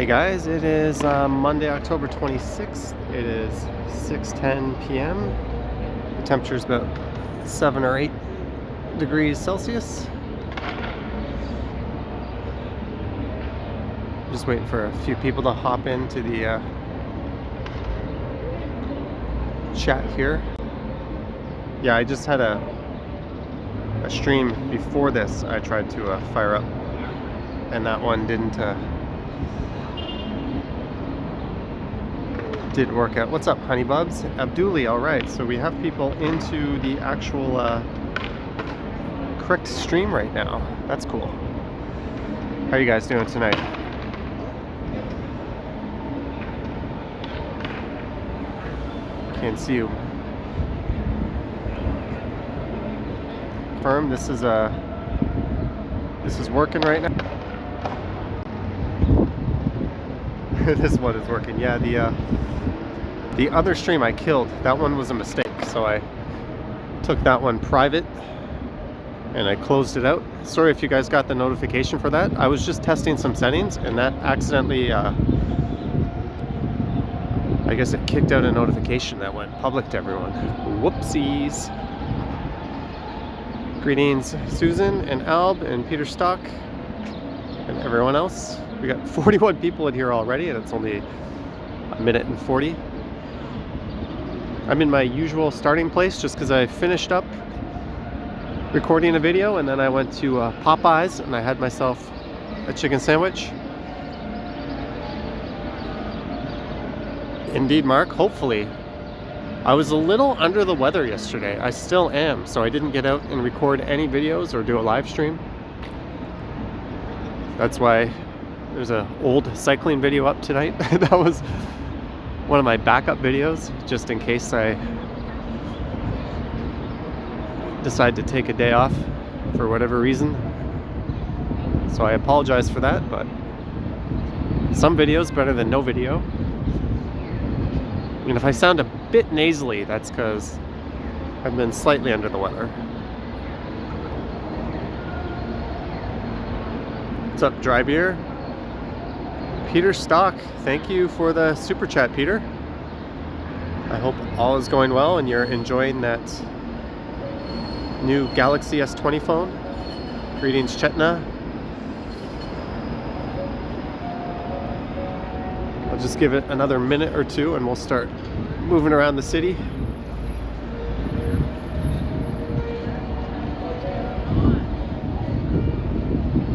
Hey guys, it is Monday, October 26th. It is 6:10 p.m. The temperature is about 7 or 8 degrees Celsius. Just waiting for a few people to hop into the chat here. Yeah, I just had a stream before this I tried to fire up, and that one didn't work out. What's up, honey bubs? Abduli, all right. So we have people into the actual correct stream right now. That's cool. How are you guys doing tonight? Can't see you. Confirm this is working right now. This one is working. Yeah, the other stream I killed, that one was a mistake, so I took that one private and I closed it out. Sorry if you guys got the notification for that. I was just testing some settings and that accidentally I guess it kicked out a notification that went public to everyone. Whoopsies. Greetings Susan and Alb and Peter Stock and everyone else. We got 41 people in here already and it's only a minute and 40. I'm in my usual starting place just because I finished up recording a video and then I went to Popeyes and I had myself a chicken sandwich. Indeed, Mark, hopefully. I was a little under the weather yesterday. I still am, so I didn't get out and record any videos or do a live stream. That's why there's an old cycling video up tonight. That was one of my backup videos, just in case I decide to take a day off for whatever reason. So I apologize for that, but some videos better than no video. And if I sound a bit nasally, that's because I've been slightly under the weather. What's up, Dry Beer? Peter Stock, thank you for the super chat, Peter. I hope all is going well and you're enjoying that new Galaxy S20 phone. Greetings, Chetna. I'll just give it another minute or two and we'll start moving around the city.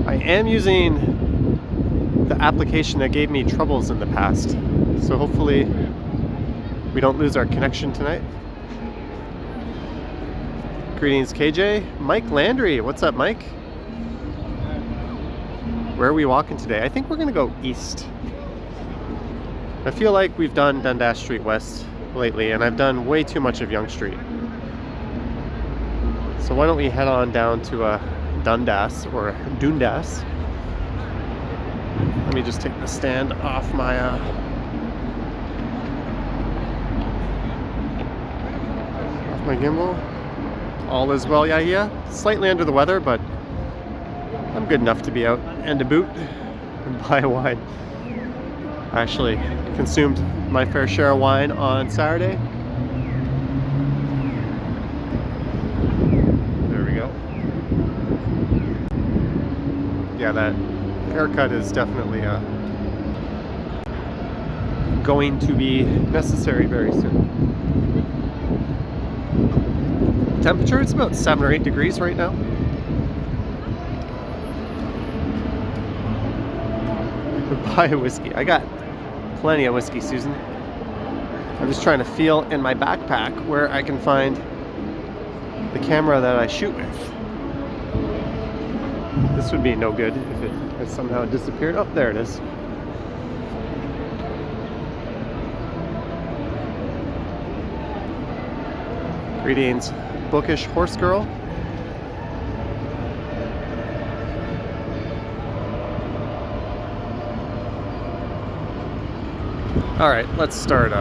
I am using the application that gave me troubles in the past, so hopefully we don't lose our connection tonight. Greetings, KJ. Mike Landry, what's up, Mike? Where are we walking today? I think we're gonna go east. I feel like we've done Dundas Street West lately and I've done way too much of Yonge Street, so why don't we head on down to Dundas or Dundas. Let me just take the stand off my gimbal. All is well, yeah. Slightly under the weather, but I'm good enough to be out and to boot and buy a wine. I actually consumed my fair share of wine on Saturday. There we go. Yeah, that haircut is definitely going to be necessary very soon. Temperature, it's about 7 or 8 degrees right now. Buy a whiskey. I got plenty of whiskey, Susan. I'm just trying to feel in my backpack where I can find the camera that I shoot with. This would be no good if it has somehow disappeared. Oh, there it is. Greetings, Bookish Horse Girl. All right, let's start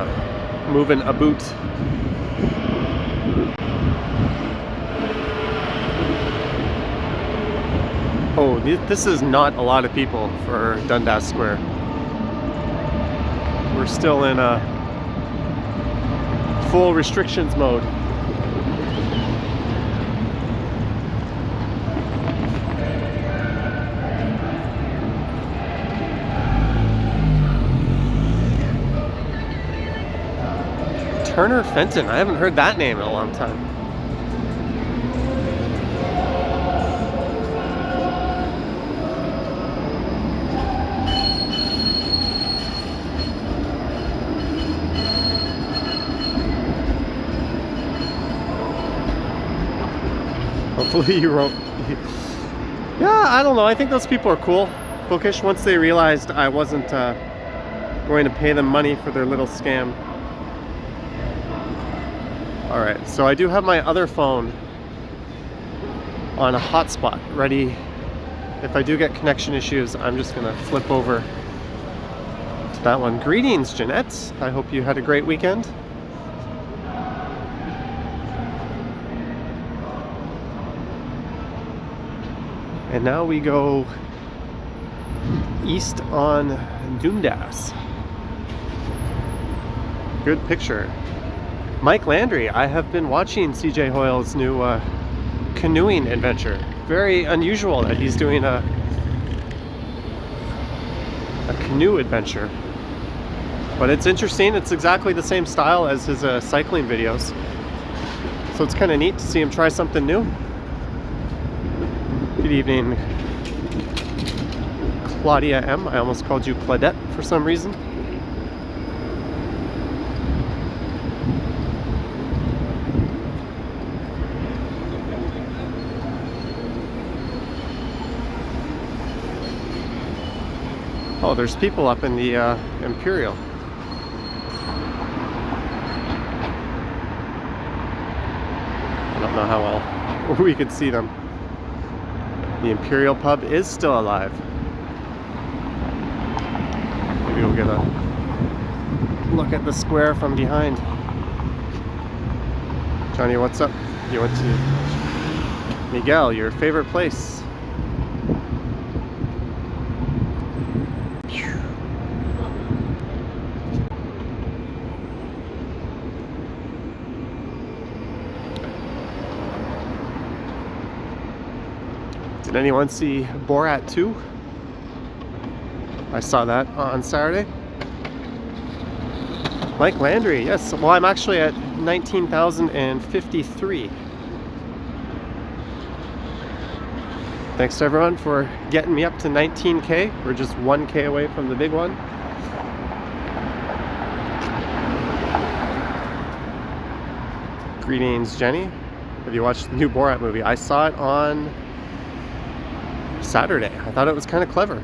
moving a boot. Oh, this is not a lot of people for Dundas Square. we're still in a full restrictions mode. Turner Fenton, I haven't heard that name in a long time. Hopefully you won't. Yeah, I don't know. I think those people are cool. Bookish, once they realized I wasn't going to pay them money for their little scam. Alright, so I do have my other phone on a hotspot ready. If I do get connection issues, I'm just going to flip over to that one. Greetings, Jeanette. I hope you had a great weekend. And now we go east on Dundas. Good picture. Mike Landry, I have been watching CJ Hoyle's new canoeing adventure. Very unusual that he's doing a canoe adventure. But it's interesting. It's exactly the same style as his cycling videos. So it's kind of neat to see him try something new. Good evening, Claudia M. I almost called you Claudette for some reason. Oh, there's people up in the Imperial. I don't know how well we could see them. The Imperial pub is still alive. Maybe we'll get a look at the square from behind. Johnny, what's up? You went to Miguel, your favorite place. Did anyone see Borat 2? I saw that on Saturday. Mike Landry, yes. Well, I'm actually at 19,053. Thanks to everyone for getting me up to 19K. We're just 1K away from the big one. Greetings, Jenny. Have you watched the new Borat movie? I saw it on Saturday. I thought it was kind of clever.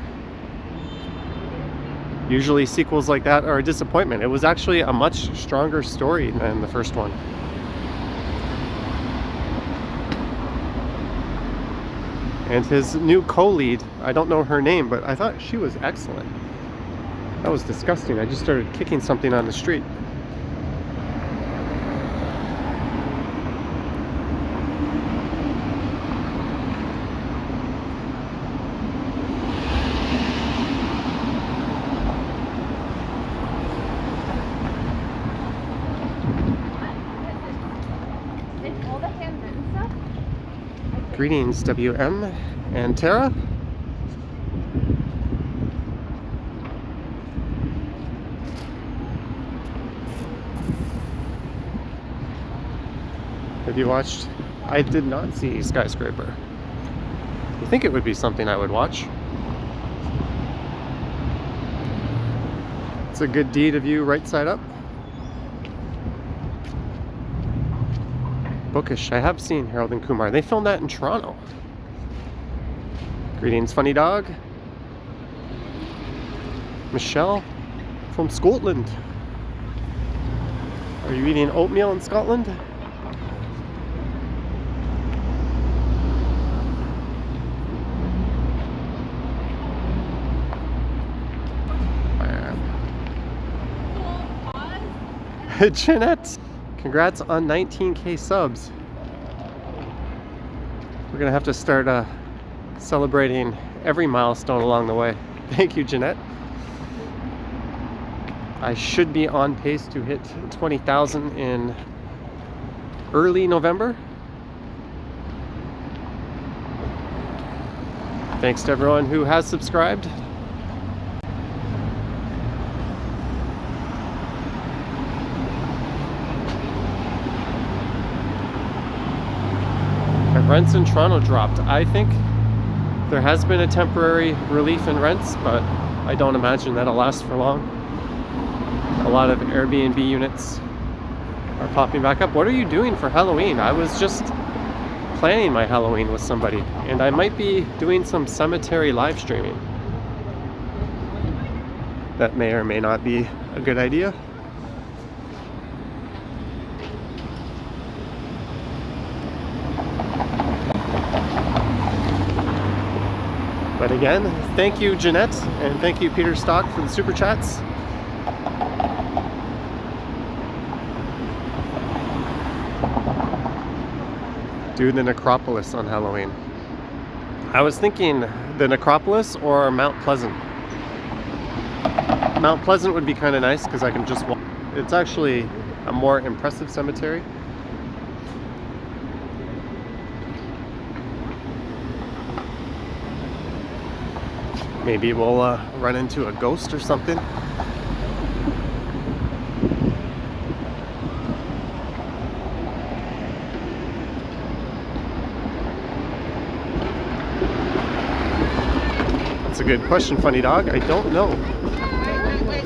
Usually sequels like that are a disappointment. It was actually a much stronger story than the first one. And his new co-lead, I don't know her name, but I thought she was excellent. That was disgusting. I just started kicking something on the street. Greetings, WM and Tara. Have you watched? I did not see Skyscraper. You think it would be something I would watch? It's a good deed of you, right side up. Bookish. I have seen Harold and Kumar. They filmed that in Toronto. Greetings, funny dog. Michelle from Scotland. Are you eating oatmeal in Scotland? Jeanette, congrats on 19K subs. We're gonna have to start celebrating every milestone along the way. Thank you, Jeanette. I should be on pace to hit 20,000 in early November. Thanks to everyone who has subscribed. Rents in Toronto dropped. I think there has been a temporary relief in rents, but I don't imagine that'll last for long. A lot of Airbnb units are popping back up. What are you doing for Halloween? I was just planning my Halloween with somebody, and I might be doing some cemetery live streaming. That may or may not be a good idea. But again, thank you, Jeanette, and thank you, Peter Stock, for the super chats. Do the necropolis on Halloween. I was thinking the necropolis or Mount Pleasant. Mount Pleasant would be kind of nice because I can just walk. It's actually a more impressive cemetery. Maybe we'll run into a ghost or something. That's a good question, Funny Dog. I don't know. Wait.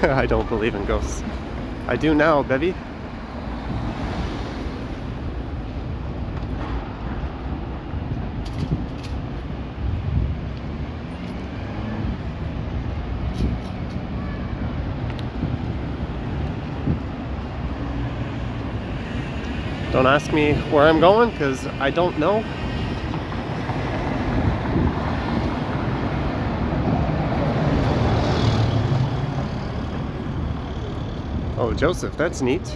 I don't believe in ghosts. I do now, Bevy. Don't ask me where I'm going because I don't know. Oh, Joseph, that's neat.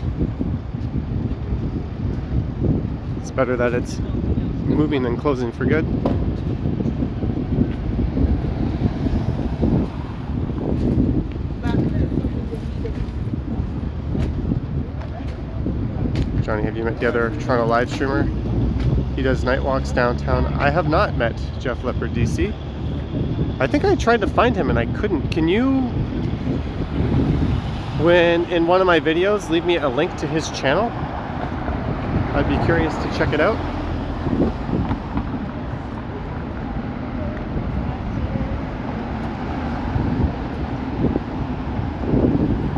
It's better that it's moving than closing for good. Johnny, have you met the other Toronto live streamer? He does night walks downtown. I have not met Jeff Leopard DC. I think I tried to find him and I couldn't. Can you, when in one of my videos, leave me a link to his channel? I'd be curious to check it out.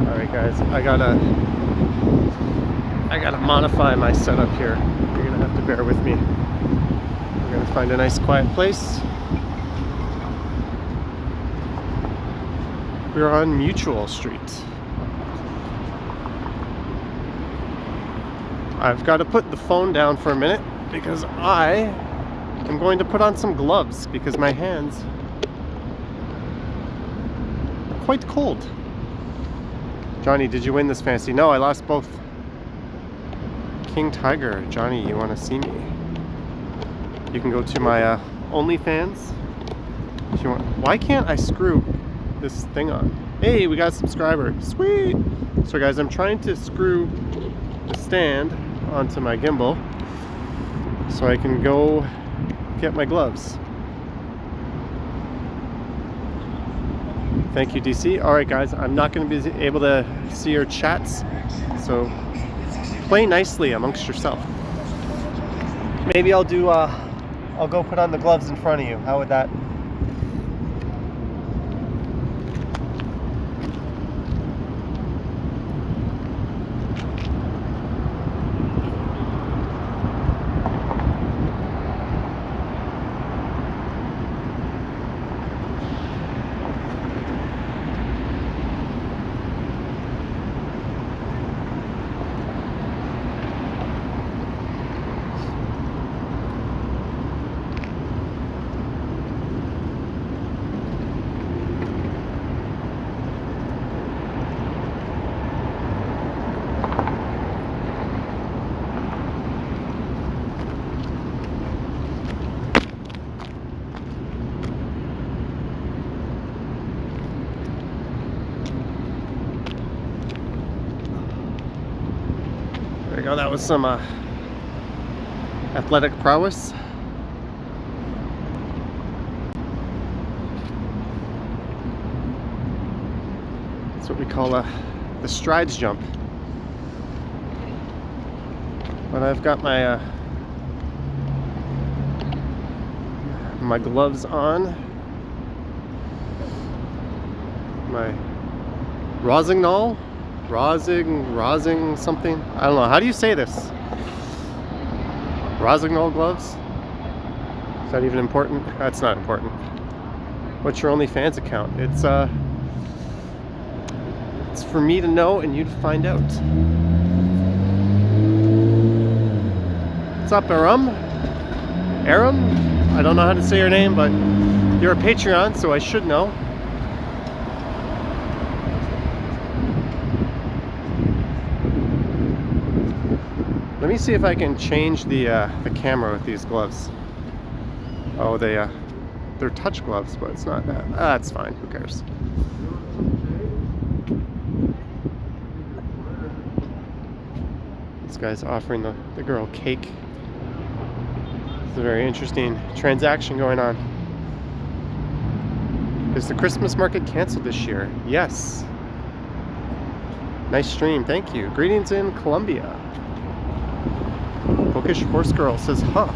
Alright guys, I gotta modify my setup here. You're gonna have to bear with me. We're gonna find a nice quiet place. We're on Mutual Street. I've got to put the phone down for a minute because I am going to put on some gloves because my hands are quite cold. Johnny, did you win this fantasy? No, I lost both. King Tiger, Johnny, you want to see me? You can go to my OnlyFans if you want. Why can't I screw this thing on? Hey, we got a subscriber. Sweet! So guys, I'm trying to screw the stand onto my gimbal so I can go get my gloves. Thank you, DC. Alright guys, I'm not going to be able to see your chats, so play nicely amongst yourself. Maybe I'll do, I'll go put on the gloves in front of you. How would that? we go. That was some athletic prowess. That's what we call the strides jump. But I've got my my gloves on, my Rosignol, Rosing something. I don't know. How do you say this? Rosignol gloves? Is that even important? That's not important. What's your OnlyFans account? It's for me to know and you to find out. What's up, Aram? I don't know how to say your name, but you're a Patreon, so I should know. Let me see if I can change the camera with these gloves. Oh, they're touch gloves, but it's not that. That's fine. Who cares? This guy's offering the girl cake. It's a very interesting transaction going on. Is the Christmas market canceled this year? Yes. Nice stream, thank you. Greetings in Colombia. Bookish Horse Girl says, huh.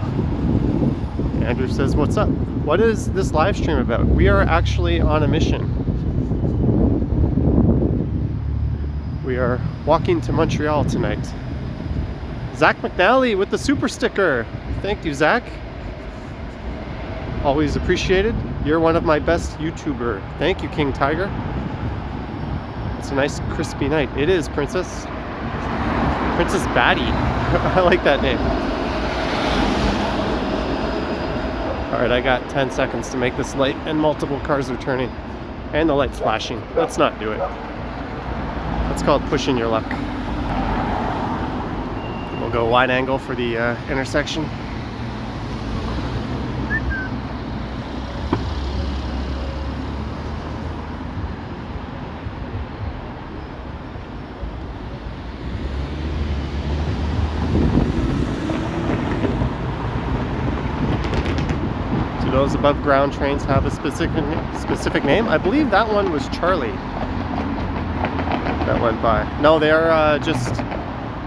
Andrew says, what's up? What is this live stream about? We are actually on a mission. We are walking to Montreal tonight. Zach McNally with the super sticker. Thank you, Zach. Always appreciated. You're one of my best YouTuber. Thank you, King Tiger. It's a nice crispy night. It is, Princess. Princess Batty. I like that name. Alright, I got 10 seconds to make this light, and multiple cars are turning. And the light's flashing. Let's not do it. That's called pushing your luck. We'll go wide angle for the intersection. Do those above ground trains have a specific name? I believe that one was Charlie that went by. No, they are just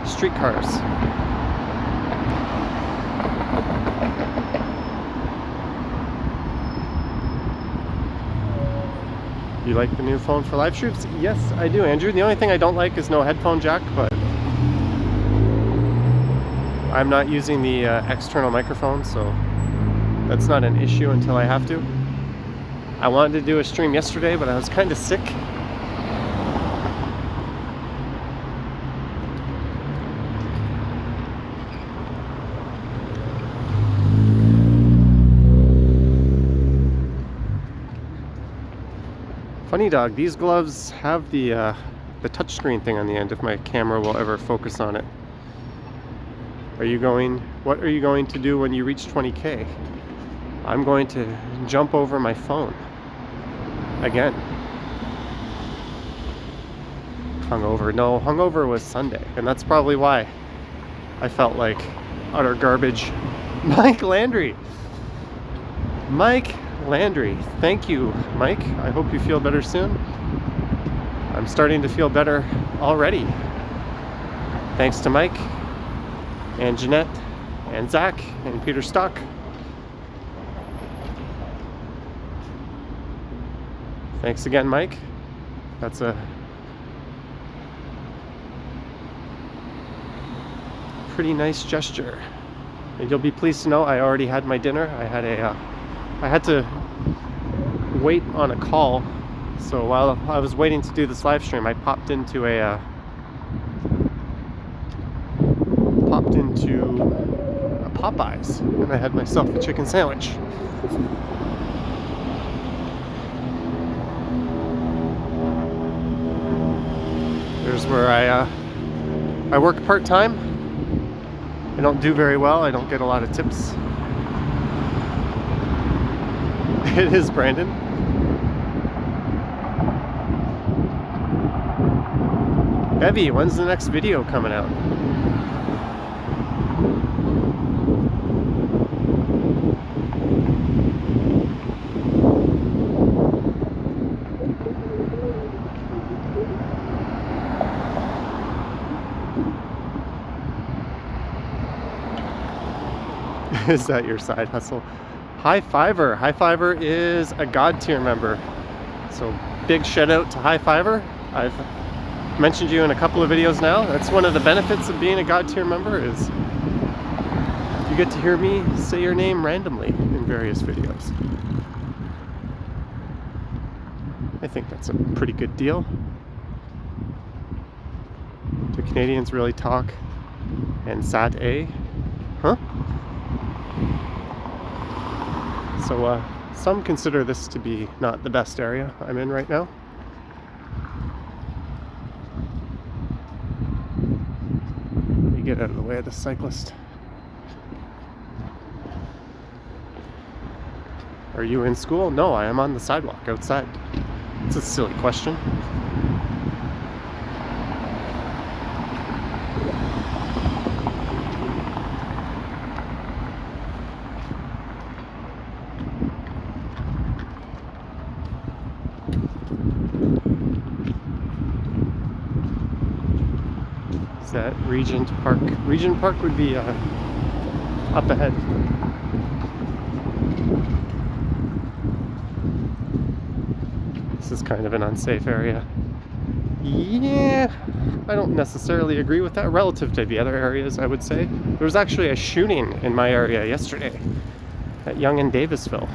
streetcars. You like the new phone for live streams? Yes, I do, Andrew. The only thing I don't like is no headphone jack, but I'm not using the external microphone, so that's not an issue until I have to. I wanted to do a stream yesterday, but I was kind of sick. Funny dog, these gloves have the touchscreen thing on the end if my camera will ever focus on it. What are you going to do when you reach 20K? I'm going to jump over my phone. Again. Hungover. No, hungover was Sunday, and that's probably why I felt like utter garbage. Mike Landry. Thank you, Mike. I hope you feel better soon. I'm starting to feel better already. Thanks to Mike and Jeanette and Zach and Peter Stock. Thanks again, Mike. That's a pretty nice gesture. And you'll be pleased to know I already had my dinner. I had to wait on a call, so while I was waiting to do this live stream, I popped into a Popeyes, and I had myself a chicken sandwich. Here's where I work part-time. I don't do very well. I don't get a lot of tips. It is Brandon. Bevy, when's the next video coming out? Is that your side hustle? High Fiver. High Fiver is a God tier member. So big shout out to High Fiver. I've mentioned you in a couple of videos now. That's one of the benefits of being a God tier member, is you get to hear me say your name randomly in various videos. I think that's a pretty good deal. Do Canadians really talk and sat A? Huh? So some consider this to be not the best area I'm in right now. Let me get out of the way of the cyclist. Are you in school? No, I am on the sidewalk outside. It's a silly question. Is that Regent Park? Regent Park would be up ahead. This is kind of an unsafe area. Yeah, I don't necessarily agree with that relative to the other areas, I would say. There was actually a shooting in my area yesterday at Yonge and Davisville.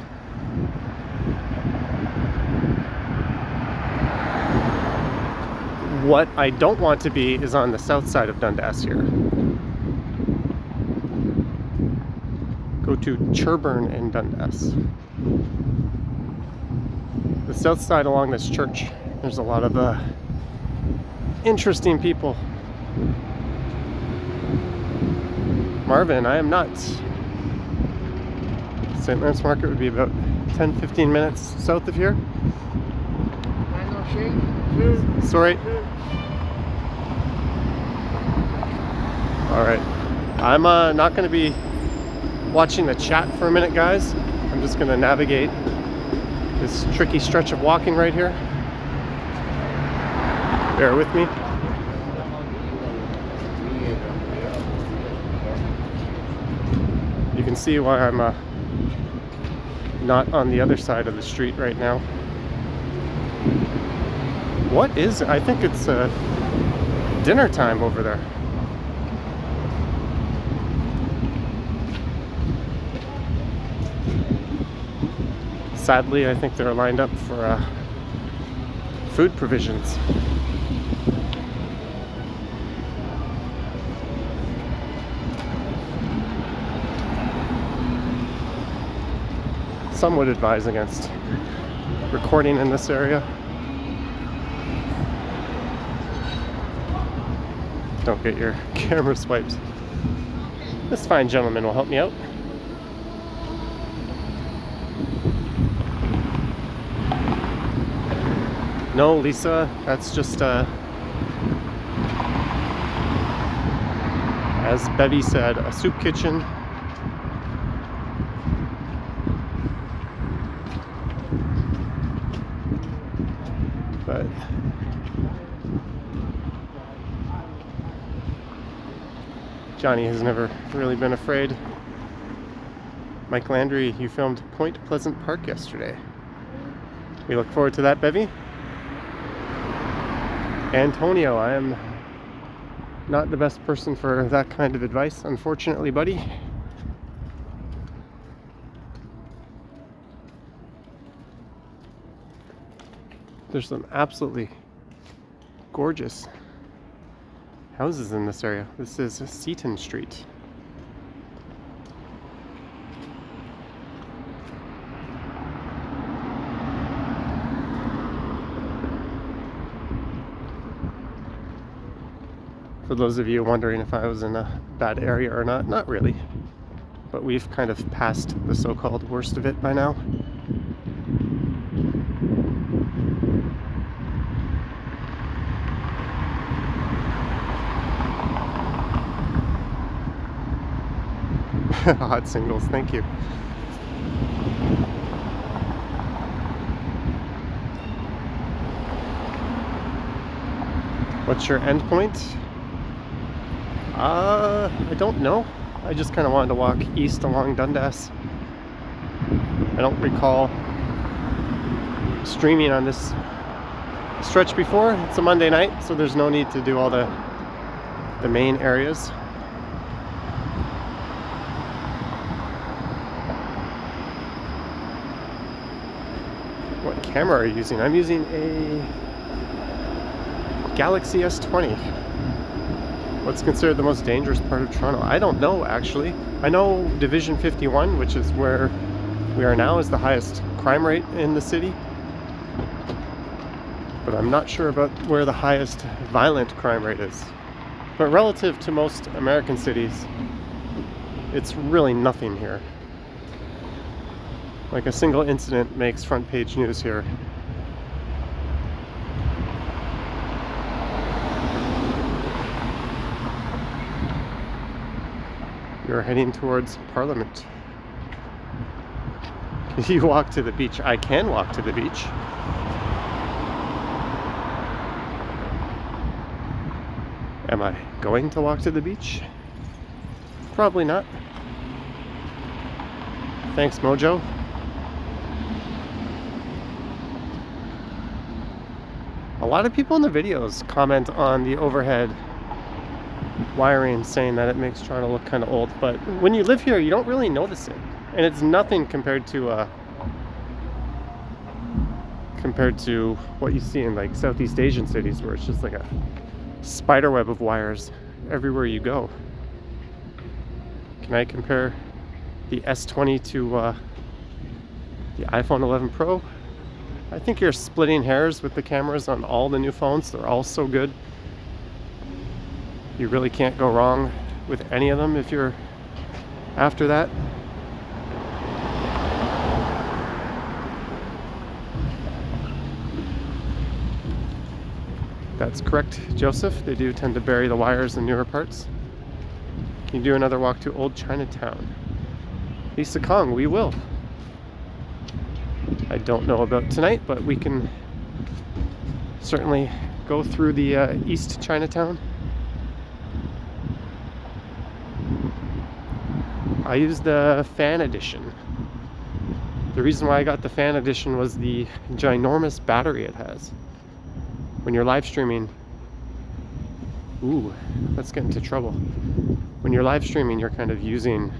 What I don't want to be is on the south side of Dundas here. Go to Cherburn and Dundas. The south side along this church, there's a lot of interesting people. Marvin, I am not. St. Lawrence Market would be about 10-15 minutes south of here. Sorry. Alright. I'm not going to be watching the chat for a minute, guys. I'm just going to navigate this tricky stretch of walking right here. Bear with me. You can see why I'm not on the other side of the street right now. What is it? I think it's dinner time over there. Sadly, I think they're lined up for food provisions. Some would advise against recording in this area. Don't get your camera swiped. This fine gentleman will help me out. No, Lisa, that's just as Bevy said, a soup kitchen. But Johnny has never really been afraid. Mike Landry, you filmed Point Pleasant Park yesterday. We look forward to that, Bevy. Antonio, I am not the best person for that kind of advice, unfortunately, buddy. There's some absolutely gorgeous houses in this area. This is Seaton Street. For those of you wondering if I was in a bad area or not, not really. But we've kind of passed the so-called worst of it by now. Hot singles, thank you. What's your end point? I don't know. I just kind of wanted to walk east along Dundas. I don't recall streaming on this stretch before. It's a Monday night, so there's no need to do all the main areas. What camera are you using? I'm using a Galaxy S20. What's considered the most dangerous part of Toronto? I don't know, actually. I know Division 51, which is where we are now, is the highest crime rate in the city. But I'm not sure about where the highest violent crime rate is. But relative to most American cities, it's really nothing here. Like a single incident makes front page news here. You're heading towards Parliament. Can you walk to the beach? I can walk to the beach. Am I going to walk to the beach? Probably not. Thanks, Mojo. A lot of people in the videos comment on the overhead wiring, saying that it makes Toronto look kind of old, but when you live here you don't really notice it, and it's nothing compared to what you see in like Southeast Asian cities, where it's just like a spider web of wires everywhere you go. Can I compare the S20 to the iPhone 11 Pro? I think you're splitting hairs with the cameras on all the new phones. They're all so good. You really can't go wrong with any of them if you're after that. That's correct, Joseph. They do tend to bury the wires in newer parts. Can you do another walk to Old Chinatown? Lisa Kong, we will. I don't know about tonight, but we can certainly go through the East Chinatown. I used the fan edition. The reason why I got the fan edition was the ginormous battery it has. When you're live streaming, ooh, let's get into trouble. When you're live streaming, you're kind of using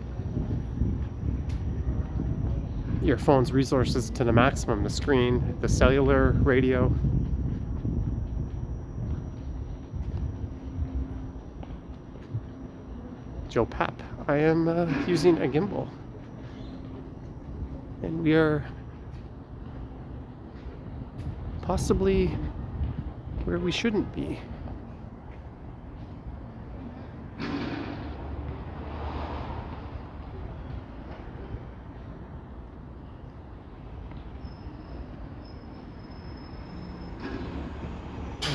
your phone's resources to the maximum. The screen, the cellular radio. Joe Pap, I am using a gimbal. And we are possibly where we shouldn't be.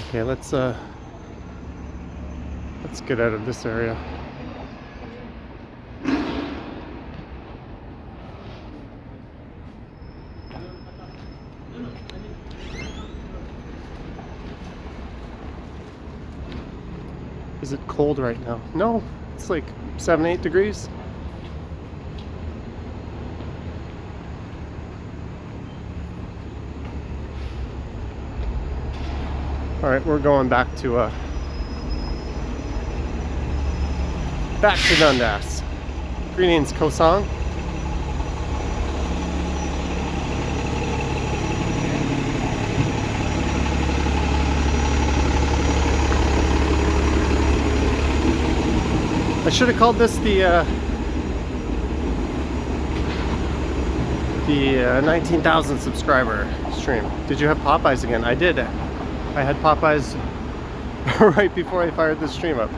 Okay, let's get out of this area. Is it cold right now? No, it's like 7-8 degrees. All right, we're going back to Dundas. Greetings, Kosong. I should have called this the 19,000 subscriber stream. Did you have Popeyes again? I did. I had Popeyes right before I fired this stream up.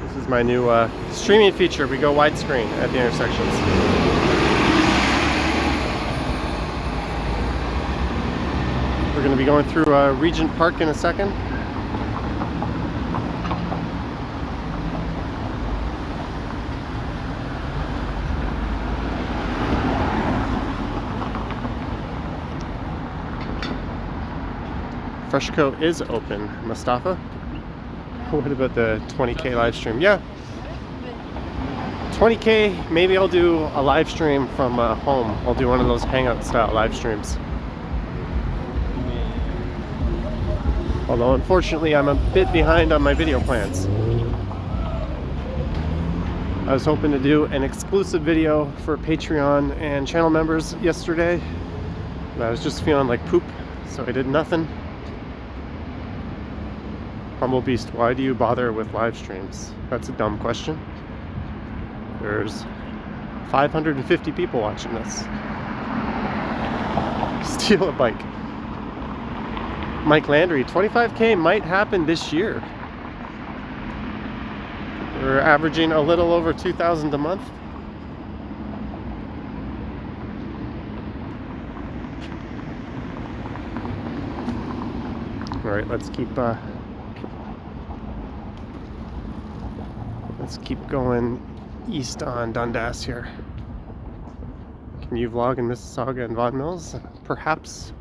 This is my new streaming feature. We go widescreen at the intersections. We're going to be going through Regent Park in a second. Freshco is open, Mustafa. What about the 20K live stream? Yeah, 20K, maybe I'll do a live stream from home. I'll do one of those hangout style live streams. Although unfortunately I'm a bit behind on my video plans. I was hoping to do an exclusive video for Patreon and channel members yesterday, but I was just feeling like poop, so I did nothing. Humble Beast, why do you bother with live streams? That's a dumb question. There's 550 people watching this. Steal a bike. Mike Landry, 25K might happen this year. We're averaging a little over 2,000 a month. All right, let's keep going east on Dundas here. Can you vlog in Mississauga and Vaughan Mills? Perhaps.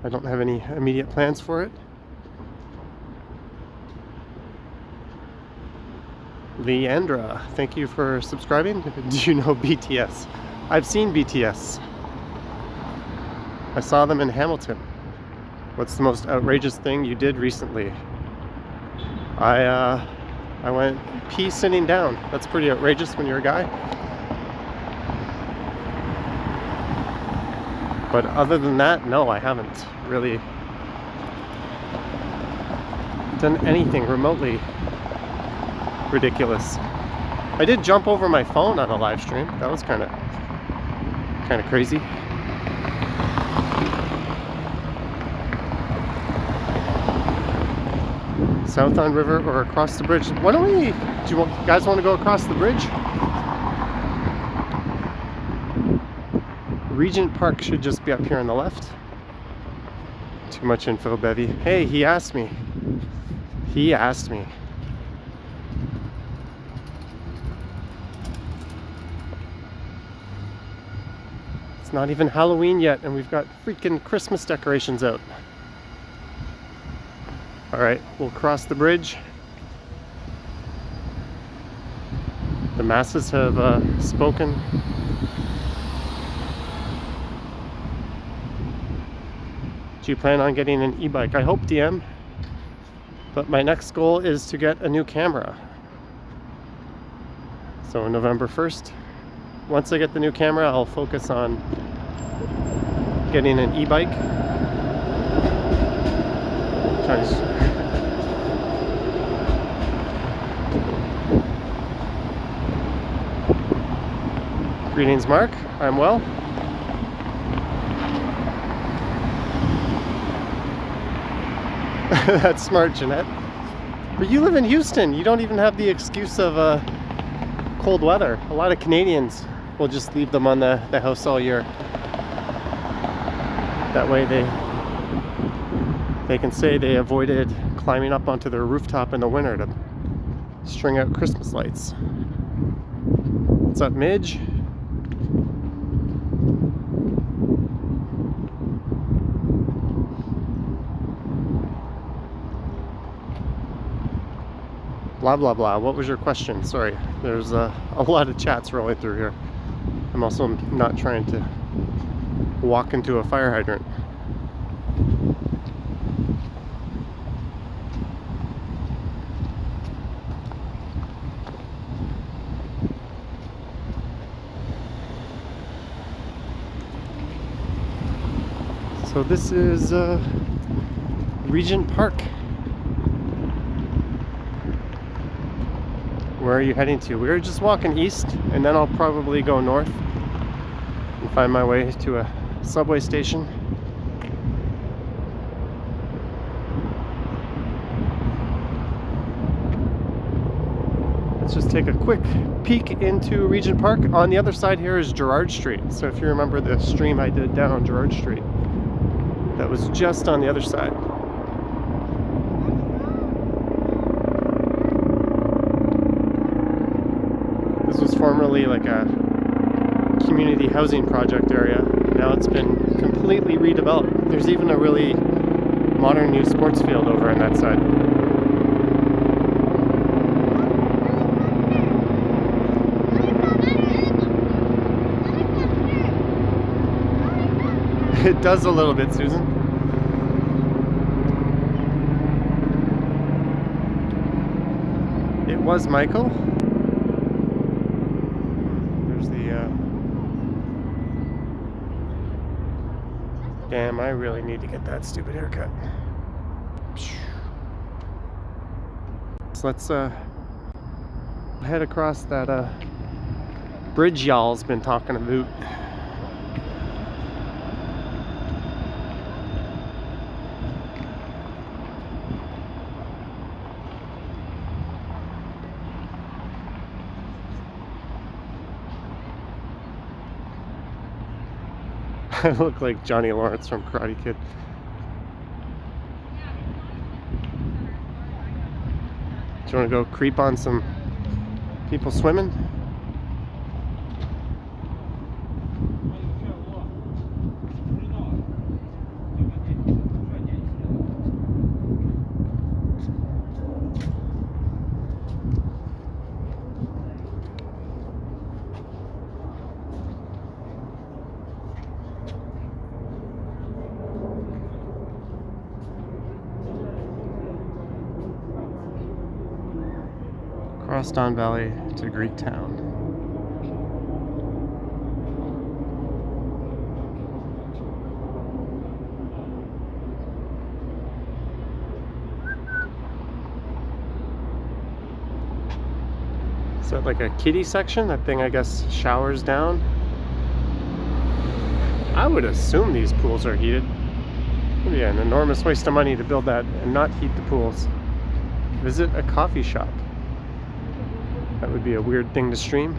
I don't have any immediate plans for it. Leandra, thank you for subscribing. Do you know BTS? I've seen BTS. I saw them in Hamilton. What's the most outrageous thing you did recently? I went pee sitting down. That's pretty outrageous when you're a guy. But other than that, no, I haven't really done anything remotely ridiculous. I did jump over my phone on a live stream. That was kind of crazy. South on River or across the bridge? Why don't we? Do you guys want to go across the bridge? Regent Park should just be up here on the left. Too much info, Bevy. Hey, he asked me. He asked me. It's not even Halloween yet, and we've got freaking Christmas decorations out. All right, we'll cross the bridge. The masses have spoken. Do you plan on getting an e-bike? I hope, DM. But my next goal is to get a new camera. So November 1st. Once I get the new camera, I'll focus on getting an e-bike. Greetings, Mark. I'm well. That's smart, Jeanette. But you live in Houston. You don't even have the excuse of cold weather. A lot of Canadians will just leave them on the house all year. That way they can say they avoided climbing up onto their rooftop in the winter to string out Christmas lights. What's up, Midge? Blah, blah, blah. What was your question? Sorry. There's a lot of chats rolling through here. I'm also not trying to walk into a fire hydrant. So this is Regent Park. Where are you heading to? We're just walking east, and then I'll probably go north and find my way to a subway station. Let's just take a quick peek into Regent Park. On the other side here is Gerrard Street. So if you remember the stream I did down Gerrard Street, that was just on the other side. This was formerly like a community housing project area. Now it's been completely redeveloped. There's even a really modern new sports field over on that side. It does a little bit, Susan. It was Michael. There's the damn, I really need to get that stupid haircut. So let's head across that bridge y'all's been talking about. I look like Johnny Lawrence from Karate Kid. Do you want to go creep on some people swimming? Across Don Valley to Greektown. Is that like a kiddie section? That thing, I guess, showers down? I would assume these pools are heated. It would be an enormous waste of money to build that and not heat the pools. Visit a coffee shop. That would be a weird thing to stream.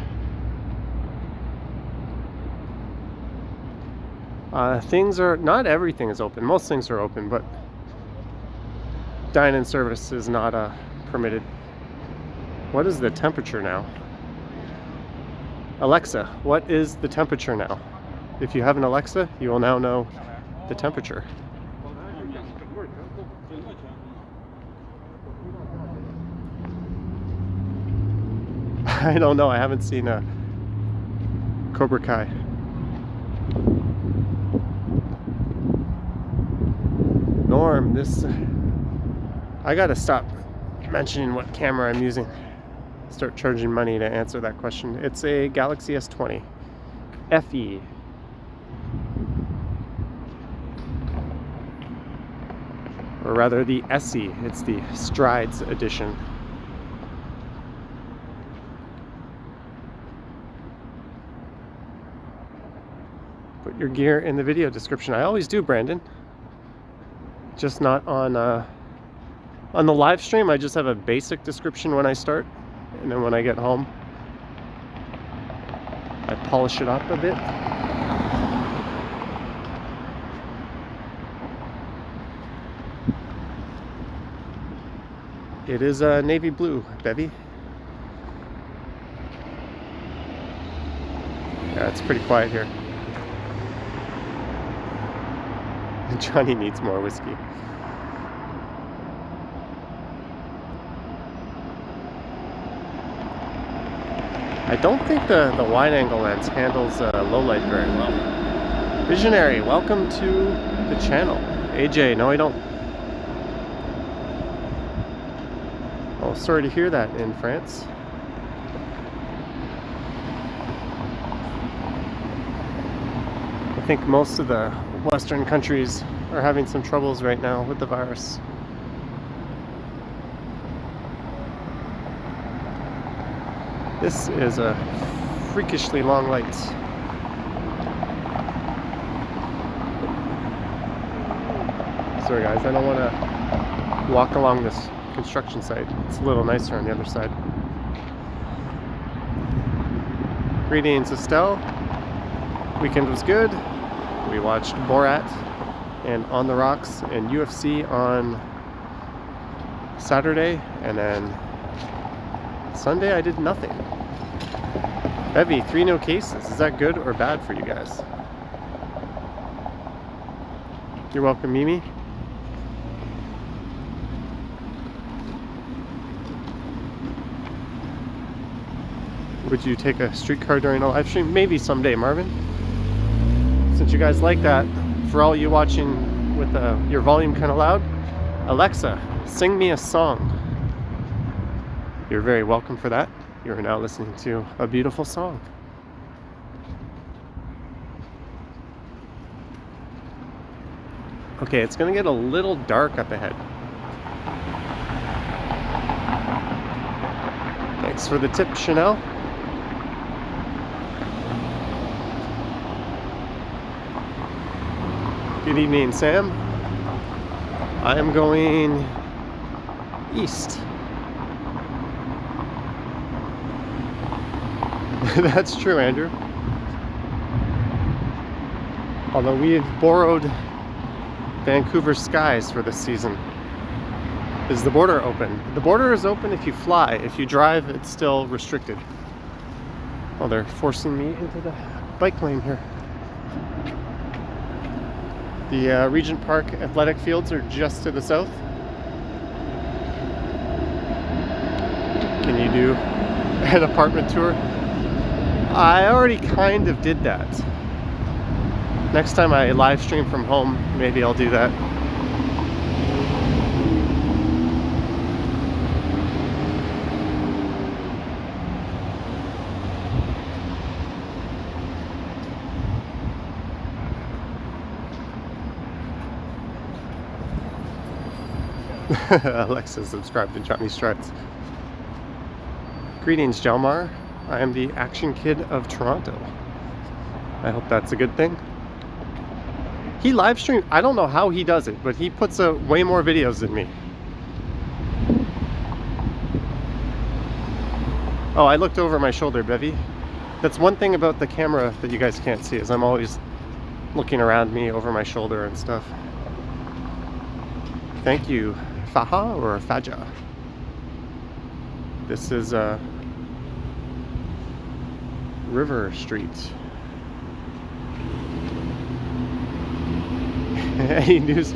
Things are, not everything is open. Most things are open, but dine-in service is not permitted. What is the temperature now? Alexa, what is the temperature now? If you have an Alexa, you will now know the temperature. I don't know, I haven't seen Cobra Kai. Norm, this... I gotta stop mentioning what camera I'm using. Start charging money to answer that question. It's a Galaxy S20 FE. Or rather the SE. It's the Strides edition. Put your gear in the video description. I always do, Brandon. Just not on the live stream. I just have a basic description when I start, and then when I get home, I polish it up a bit. It is navy blue, Bevy. Yeah, it's pretty quiet here. Johnny needs more whiskey. I don't think the wide angle lens handles low light very well. Visionary, welcome to the channel. AJ, no I don't. Oh, sorry to hear that in France. I think most of the Western countries are having some troubles right now with the virus. This is a freakishly long light. Sorry guys, I don't want to walk along this construction site. It's a little nicer on the other side. Greetings, Estelle. Weekend was good. We watched Borat and On the Rocks and UFC on Saturday, and then Sunday I did nothing. Bevy, 3 no cases. Is that good or bad for you guys? You're welcome, Mimi. Would you take a streetcar during a live stream? Maybe someday, Marvin. Since you guys like that, for all you watching with your volume kind of loud, Alexa, sing me a song. You're very welcome for that. You're now listening to a beautiful song. Okay, it's gonna get a little dark up ahead. Thanks for the tip, Chanel. Good evening, Sam. I am going east. That's true, Andrew. Although we've borrowed Vancouver skies for this season. Is the border open? The border is open if you fly. If you drive, it's still restricted. Oh, they're forcing me into the bike lane here. The Regent Park athletic fields are just to the south. Can you do an apartment tour? I already kind of did that. Next time I live stream from home, maybe I'll do that. Alexa subscribed to Johnny Struts. Greetings, Jalmar. I am the Action Kid of Toronto. I hope that's a good thing. He live streams. I don't know how he does it, but he puts out way more videos than me. Oh, I looked over my shoulder, Bevy. That's one thing about the camera that you guys can't see, is I'm always looking around me over my shoulder and stuff. Thank you, Faha or Faja. This is River Street. Any news?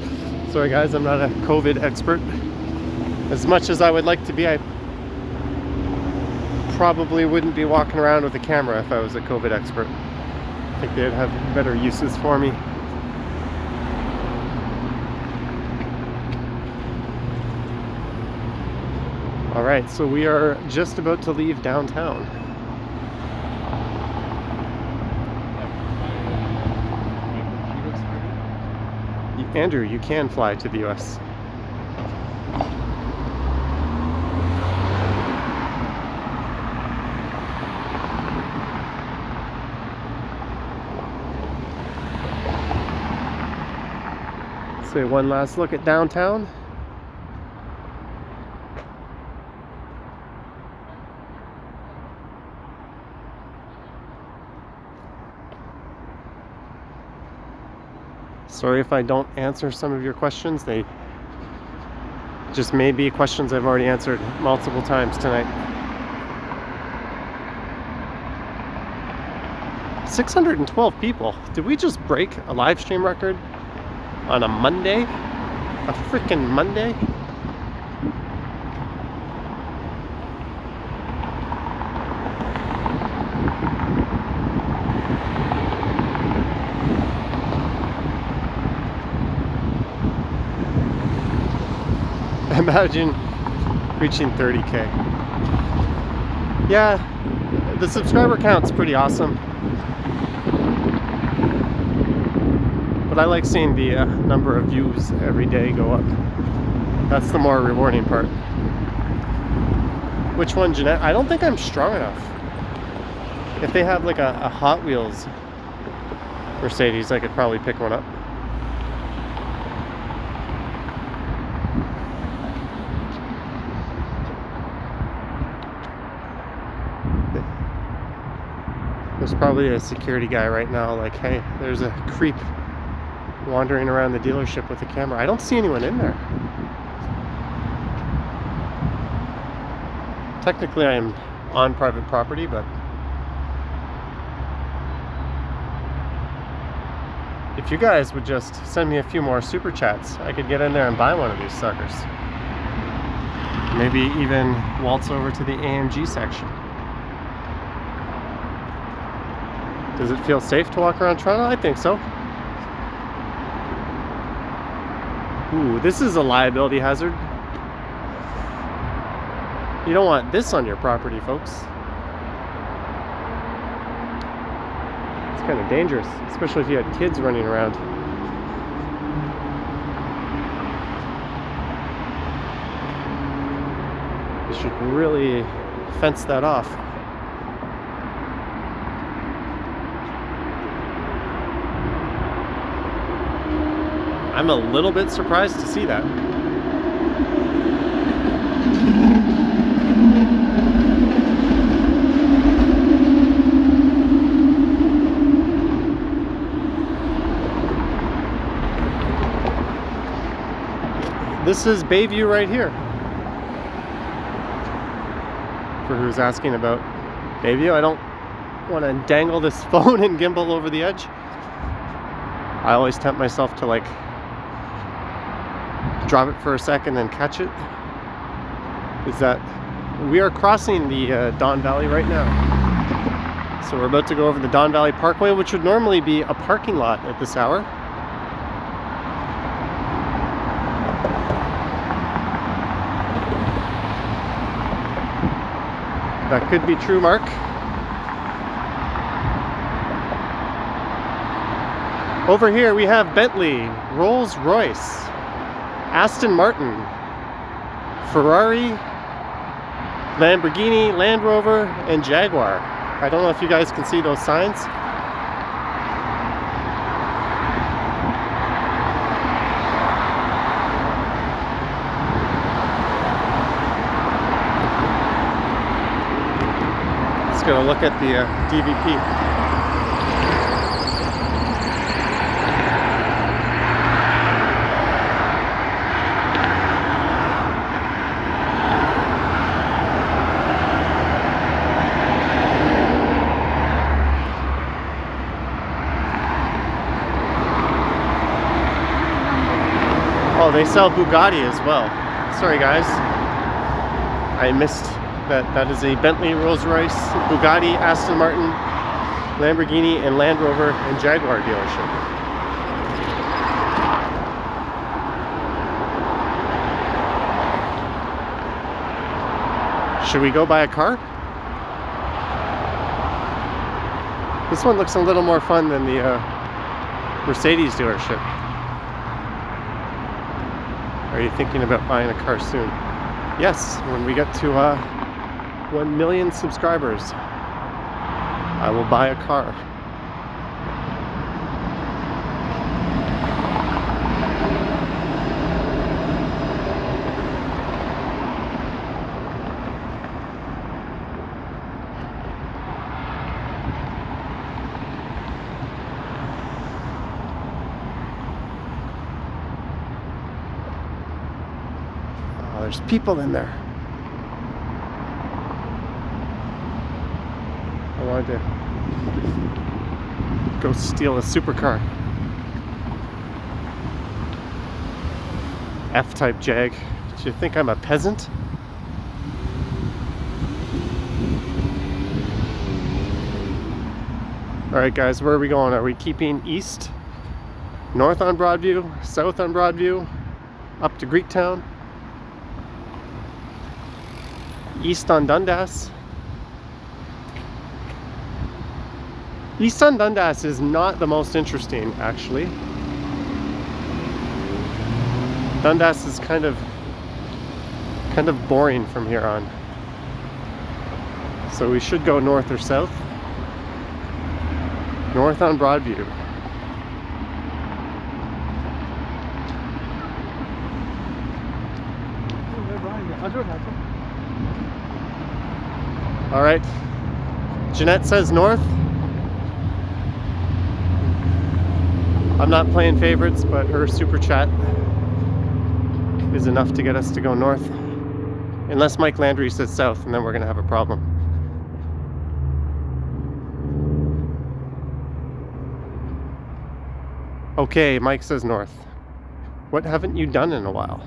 Sorry guys, I'm not a COVID expert. As much as I would like to be, I probably wouldn't be walking around with a camera if I was a COVID expert. I think they'd have better uses for me. Alright, so we are just about to leave downtown. Andrew, you can fly to the US. Say one last look at downtown. Sorry if I don't answer some of your questions. They just may be questions I've already answered multiple times tonight. 612 people. Did we just break a live stream record on a Monday? A freaking Monday? Imagine reaching 30K. Yeah, the subscriber count's pretty awesome. But I like seeing the number of views every day go up. That's the more rewarding part. Which one, Jeanette? I don't think I'm strong enough. If they have like a Hot Wheels Mercedes, I could probably pick one up. There's probably a security guy right now like, hey, there's a creep wandering around the dealership with a camera. I don't see anyone in there. Technically I'm on private property, but if you guys would just send me a few more super chats, I could get in there and buy one of these suckers. Maybe even waltz over to the AMG section. Does it feel safe to walk around Toronto? I think so. Ooh, this is a liability hazard. You don't want this on your property, folks. It's kind of dangerous, especially if you had kids running around. You should really fence that off. I'm a little bit surprised to see that. This is Bayview right here. For who's asking about Bayview, I don't want to dangle this phone and gimbal over the edge. I always tempt myself to like drop it for a second and catch it. Is that we are crossing the Don Valley right now. So we're about to go over the Don Valley Parkway, which would normally be a parking lot at this hour. That could be true, Mark. Over here we have Bentley, Rolls-Royce, Aston Martin, Ferrari, Lamborghini, Land Rover, and Jaguar. I don't know if you guys can see those signs. Let's go look at the DVP. Oh, they sell Bugatti as well. Sorry guys, I missed that. That is a Bentley, Rolls-Royce, Bugatti, Aston Martin, Lamborghini, and Land Rover and Jaguar dealership. Should we go buy a car? This one looks a little more fun than the Mercedes dealership. Are you thinking about buying a car soon? Yes, when we get to 1 million subscribers, I will buy a car. There's people in there. I wanted to go steal a supercar. F-type Jag. Do you think I'm a peasant? Alright guys, where are we going? Are we keeping east? North on Broadview? South on Broadview? Up to Greektown? East on Dundas. East on Dundas is not the most interesting, actually. Dundas is kind of boring from here on. So we should go north or south. North on Broadview. All right, Jeanette says north. I'm not playing favorites, but her super chat is enough to get us to go north. Unless Mike Landry says south, and then we're gonna have a problem. Okay, Mike says north. What haven't you done in a while?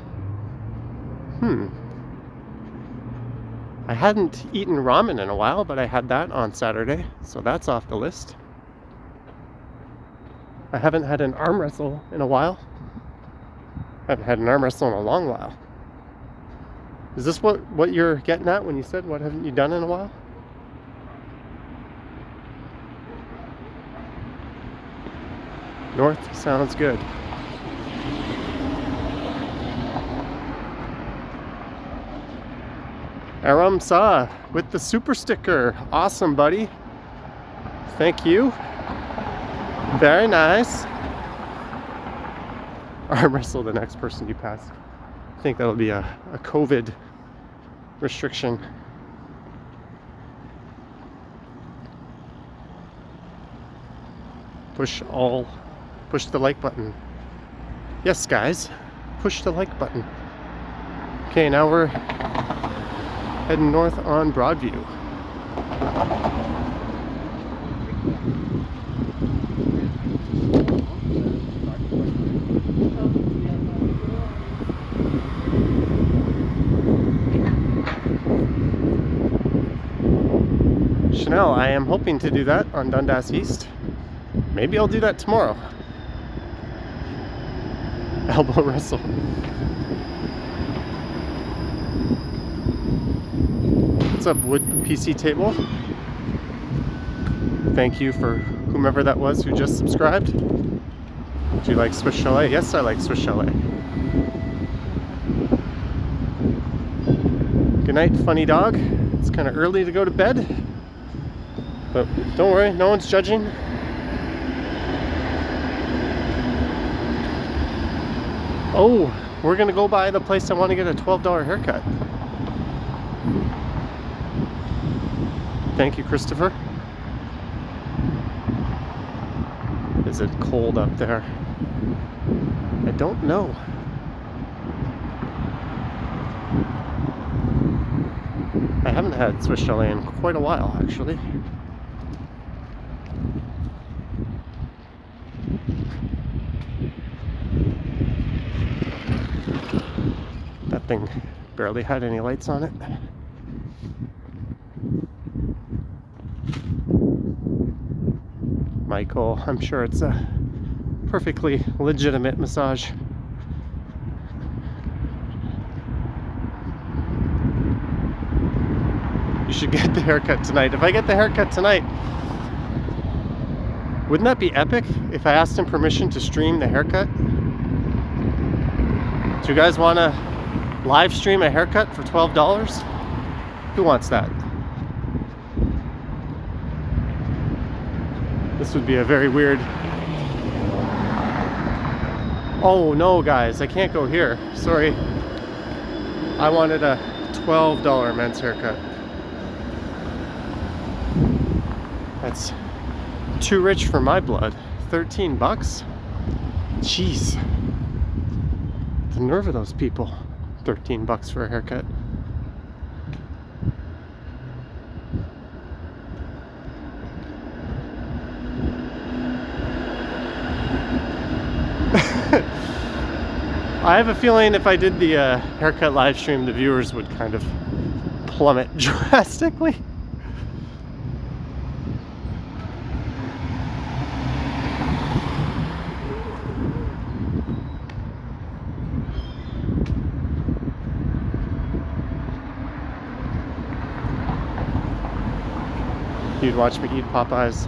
I hadn't eaten ramen in a while, but I had that on Saturday, so that's off the list. I haven't had an arm wrestle in a while. I haven't had an arm wrestle in a long while. Is this what you're getting at when you said what haven't you done in a while? North sounds good. Aram Sa with the super sticker. Awesome, buddy. Thank you. Very nice. Arm wrestle the next person you pass. I think that'll be a COVID restriction. Push the like button. Yes, guys, push the like button. Okay, now we're heading north on Broadview. Chanel, I am hoping to do that on Dundas East. Maybe I'll do that tomorrow. Elbow wrestle. What's up, Wood PC Table? Thank you for whomever that was who just subscribed. Do you like Swiss Chalet? Yes, I like Swiss Chalet. Good night, funny dog. It's kind of early to go to bed, but don't worry, no one's judging. Oh, we're gonna go by the place I want to get a $12 haircut. Thank you, Christopher. Is it cold up there? I don't know. I haven't had Swiss Chalet in quite a while, actually. That thing barely had any lights on it. Michael, I'm sure it's a perfectly legitimate massage. You should get the haircut tonight. If I get the haircut tonight, wouldn't that be epic if I asked him permission to stream the haircut? Do you guys want to live stream a haircut for $12? Who wants that? This would be a very weird... Oh no, guys, I can't go here. Sorry. I wanted a $12 men's haircut. That's too rich for my blood. 13 bucks? Jeez. The nerve of those people. 13 bucks for a haircut. I have a feeling if I did the haircut live stream, the viewers would kind of plummet drastically. You'd watch me eat Popeyes.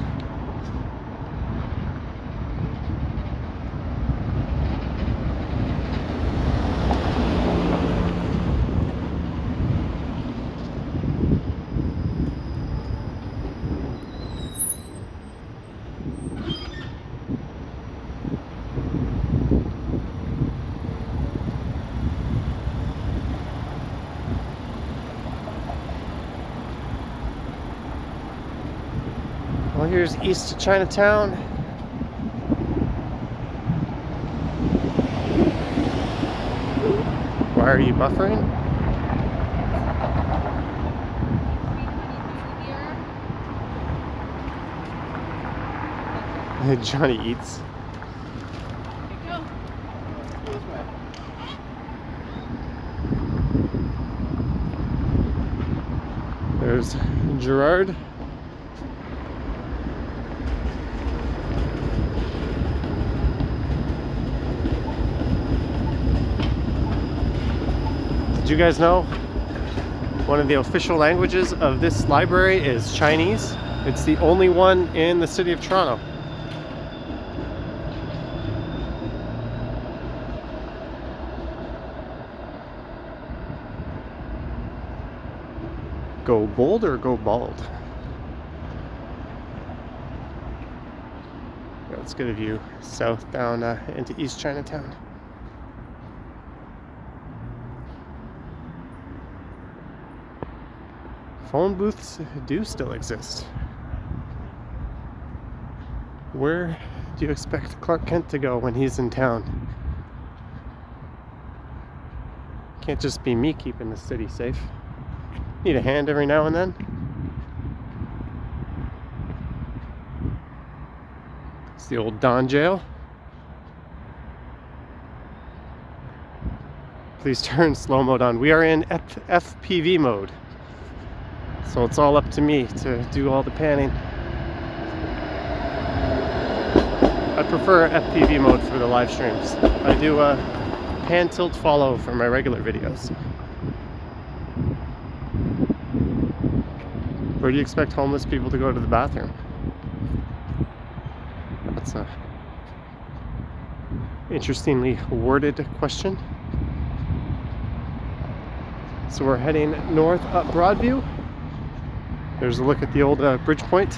Well, here's east to Chinatown. Why are you buffering? Johnny eats. There's Gerard. Did you guys know one of the official languages of this library is Chinese? It's the only one in the city of Toronto. Go bold or go bald? Yeah, let's get a view south down into East Chinatown. Phone booths do still exist. Where do you expect Clark Kent to go when he's in town? Can't just be me keeping the city safe. Need a hand every now and then. It's the old Don jail. Please turn slow mode on. We are in FPV mode. So it's all up to me to do all the panning. I prefer FPV mode for the live streams. I do a pan tilt follow for my regular videos. Where do you expect homeless people to go to the bathroom? That's a interestingly worded question. So we're heading north up Broadview. There's a look at the old Bridge Point.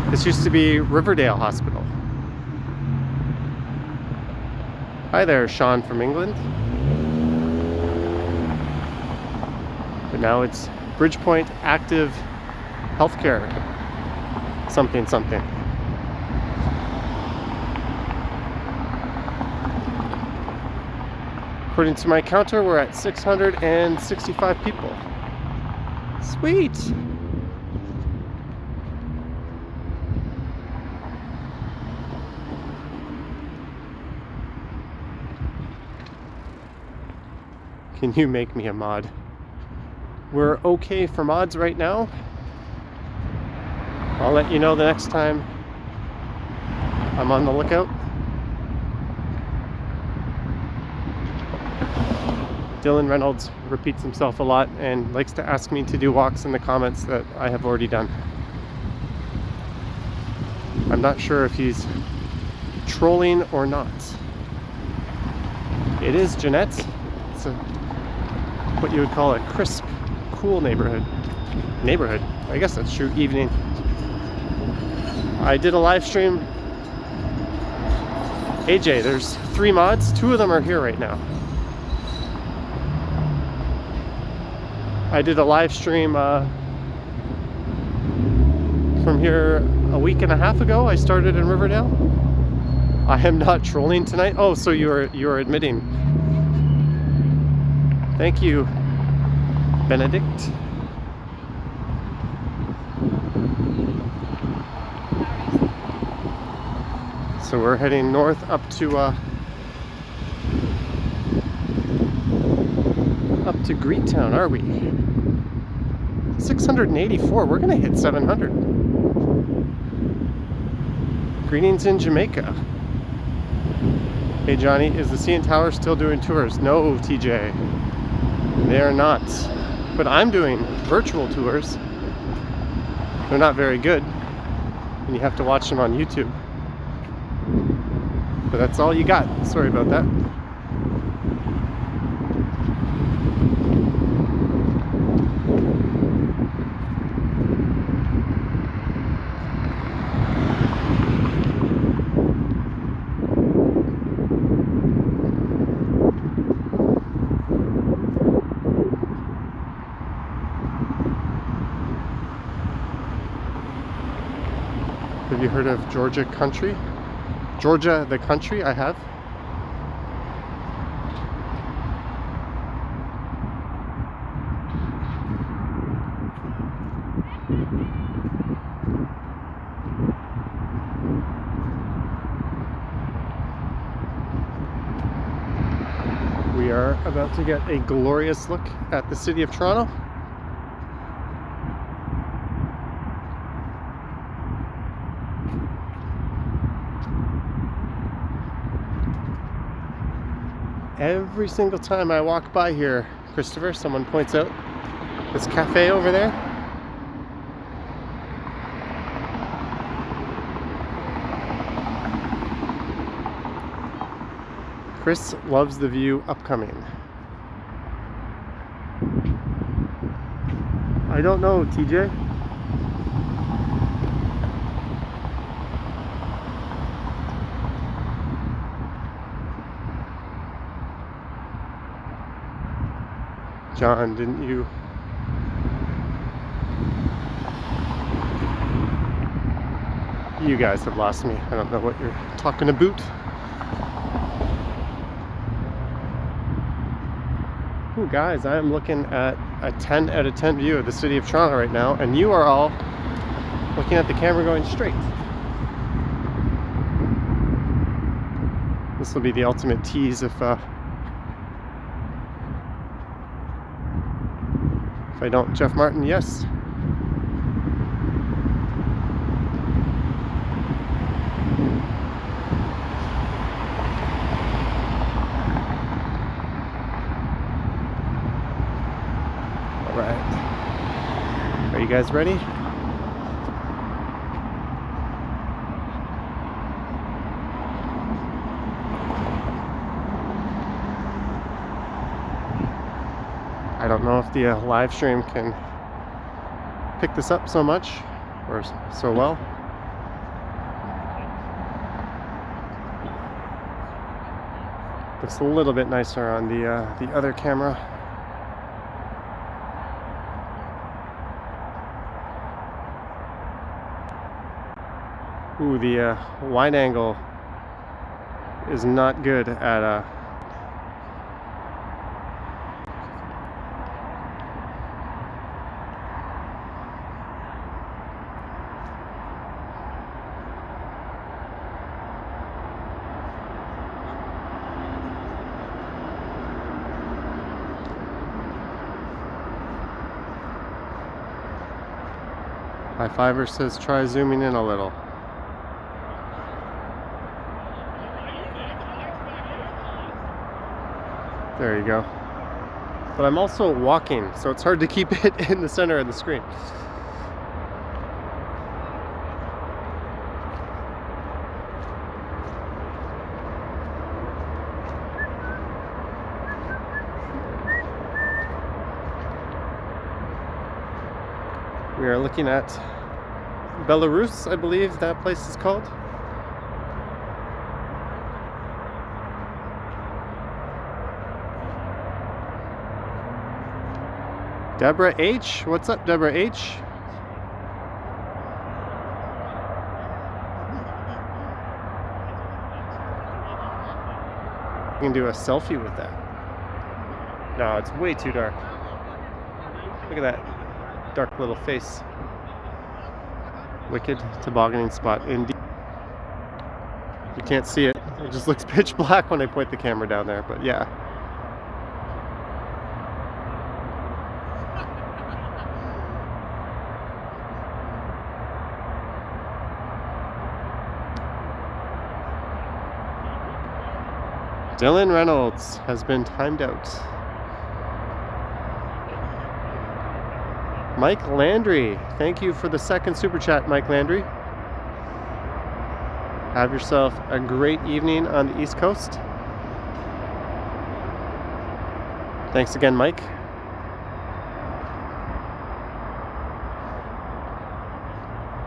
This used to be Riverdale Hospital. Hi there, Sean from England. But now it's Bridgepoint Active Healthcare something something. According to my counter, we're at 665 people. Sweet! Can you make me a mod? We're okay for mods right now. I'll let you know the next time I'm on the lookout. Dylan Reynolds repeats himself a lot and likes to ask me to do walks in the comments that I have already done. I'm not sure if he's trolling or not. It is Jeanette. It's what you would call a crisp, cool neighborhood. I guess that's true. Evening. I did a live stream. AJ, there's 3 mods. 2 of them are here right now. I did a live stream from here a week and a half ago. I started in Riverdale. I am not trolling tonight. Oh, so you're admitting. Thank you, Benedict. So we're heading north up to Greektown, are we? 684. We're gonna hit 700. Greetings in Jamaica. Hey Johnny, is the CN Tower still doing tours? No, TJ. They are not. But I'm doing virtual tours. They're not very good, and you have to watch them on YouTube. But that's all you got. Sorry about that. Have you heard of Georgia Country? Georgia the country? I have. We are about to get a glorious look at the city of Toronto. every single time I walk by here, Christopher, someone points out this cafe over there. Chris loves the view upcoming. I don't know, TJ. John, didn't you? You guys have lost me. I don't know what you're talking about. Ooh, guys, I am looking at a 10 out of 10 view of the city of Toronto right now, and you are all looking at the camera going straight. This will be the ultimate tease if I don't. Jeff Martin, yes. All right. Are you guys ready? I don't know if the live stream can pick this up so much or so well. Looks a little bit nicer on the other camera. Ooh, the wide angle is not good at High Fiver says try zooming in a little. There you go. But I'm also walking, so it's hard to keep it in the center of the screen. We are looking at Belarus, I believe that place is called. Deborah H. What's up, Deborah H? You can do a selfie with that. No, it's way too dark. Look at that dark little face. Wicked tobogganing spot indeed. You can't see it. It just looks pitch black when I point the camera down there, but yeah. Dylan Reynolds has been timed out. Mike Landry, thank you for the second super chat, Mike Landry. Have yourself a great evening on the East Coast. Thanks again, Mike.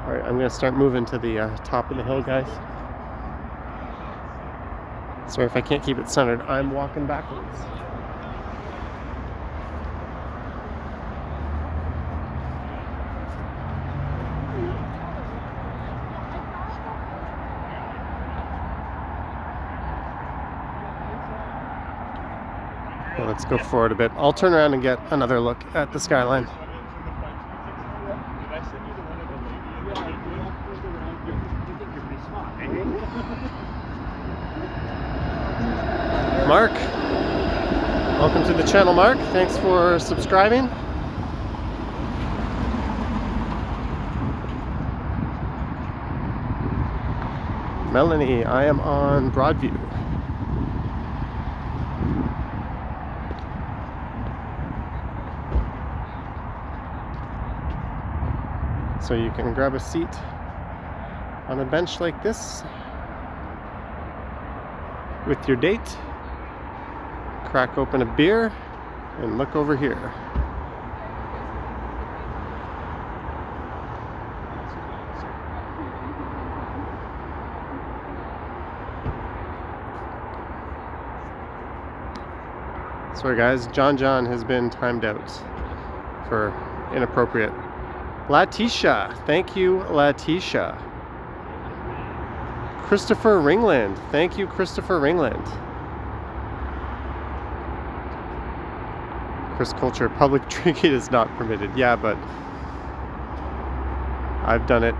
All right, I'm going to start moving to the top of the hill, guys. Sorry if I can't keep it centered. I'm walking backwards. Well, let's go forward a bit. I'll turn around and get another look at the skyline. Mark, welcome to the channel, Mark. Thanks for subscribing. Melanie, I am on Broadview. So you can grab a seat on a bench like this with your date, crack open a beer, and look over here. Sorry guys, John has been timed out for inappropriate. Latisha, thank you Latisha. Christopher Ringland, thank you Christopher Ringland. Chris Culture, public drinking is not permitted. Yeah, but I've done it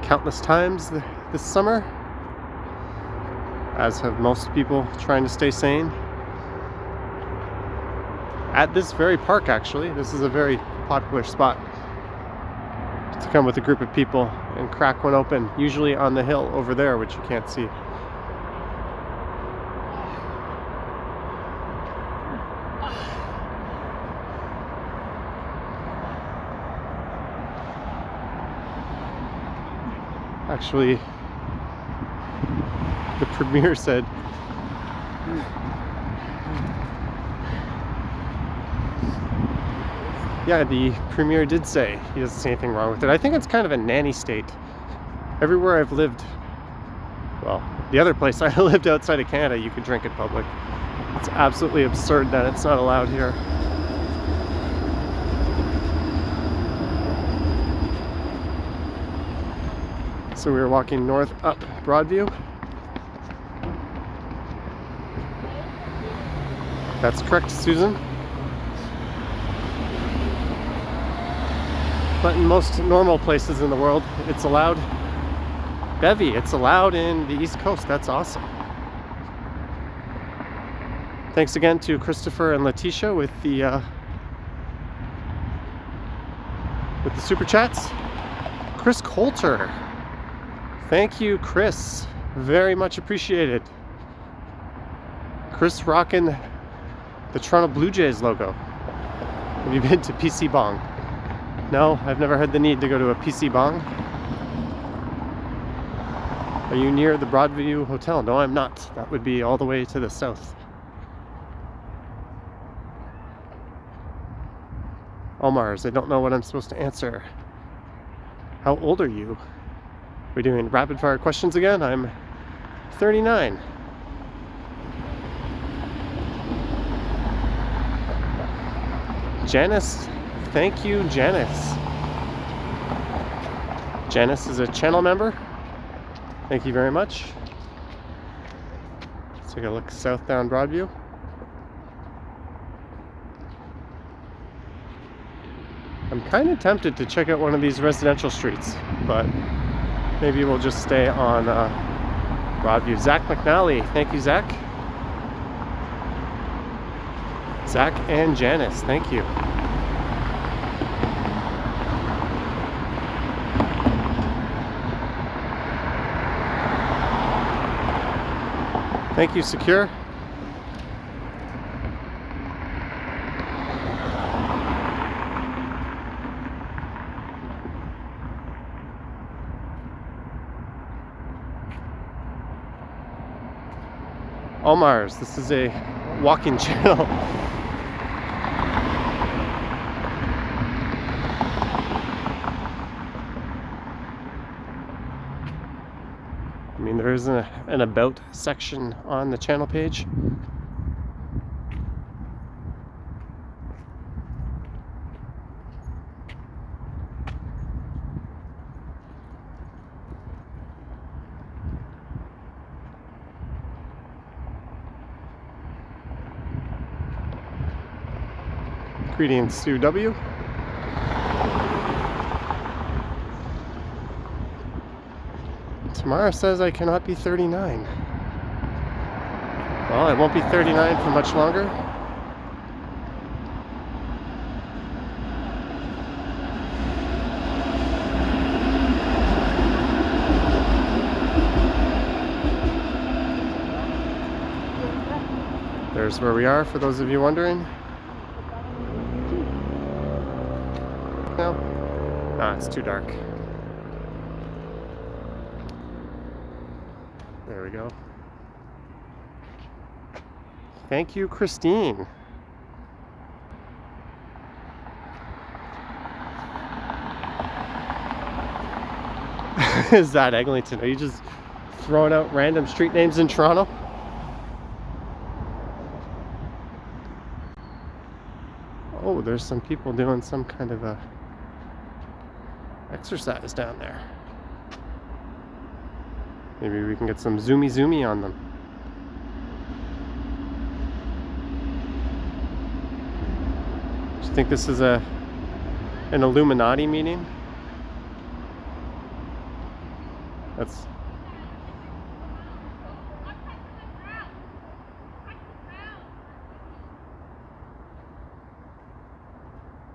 countless times this summer, as have most people trying to stay sane. At this very park, actually. This is a very popular spot to come with a group of people and crack one open, usually on the hill over there, which you can't see. Actually, the premier said yeah, the premier did say he doesn't see anything wrong with it. I think it's kind of a nanny state. Everywhere I've lived, well, the other place I lived outside of Canada, you could drink in public. It's absolutely absurd that it's not allowed here. So we were walking north up Broadview. That's correct, Susan. But in most normal places in the world, it's allowed. Bevy, it's allowed in the East Coast. That's awesome. Thanks again to Christopher and Letitia with the super chats. Chris Coulter, thank you, Chris. Very much appreciated. Chris rocking the Toronto Blue Jays logo. Have you been to PC Bong? No, I've never had the need to go to a PC Bong. Are you near the Broadview Hotel? No, I'm not. That would be all the way to the south. Omar's, I don't know what I'm supposed to answer. How old are you? We're doing rapid fire questions again. I'm 39. Janice, thank you, Janice. Janice is a channel member. Thank you very much. Let's take a look south down Broadview. I'm kind of tempted to check out one of these residential streets, but maybe we'll just stay on Broadview. Zach McNally, thank you, Zach. Zach and Janice, thank you. Thank you, Secure. Omar's, this is a walking channel. I mean, there is an about section on the channel page. Greetings, Sue W. Tamara says I cannot be 39. Well, I won't be 39 for much longer. There's where we are, for those of you wondering. Ah, it's too dark. There we go. Thank you, Christine. Is that Eglinton? Are you just throwing out random street names in Toronto? Oh, there's some people doing some kind of a exercise down there. Maybe we can get some zoomy on them. Do you think this is an Illuminati meeting? That's...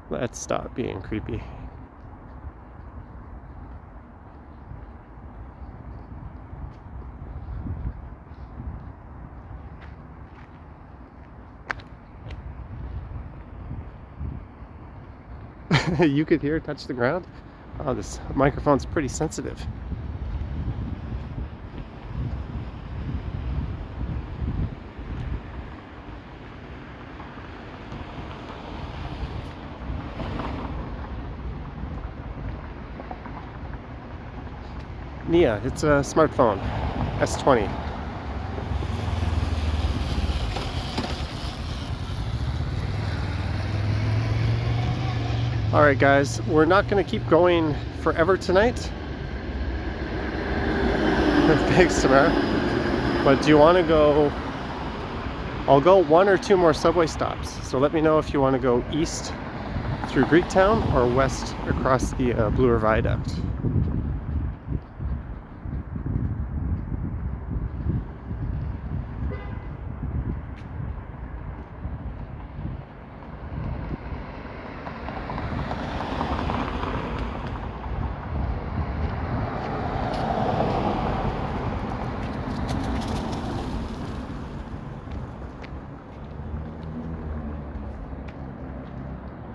Let's stop being creepy. You could hear it touch the ground? Oh, this microphone's pretty sensitive. Nia, it's a smartphone, S20. Alright guys, we're not going to keep going forever tonight. Thanks, Tamara. But do you want to go... I'll go 1 or 2 more subway stops. So let me know if you want to go east through Greektown or west across the Bloor Viaduct.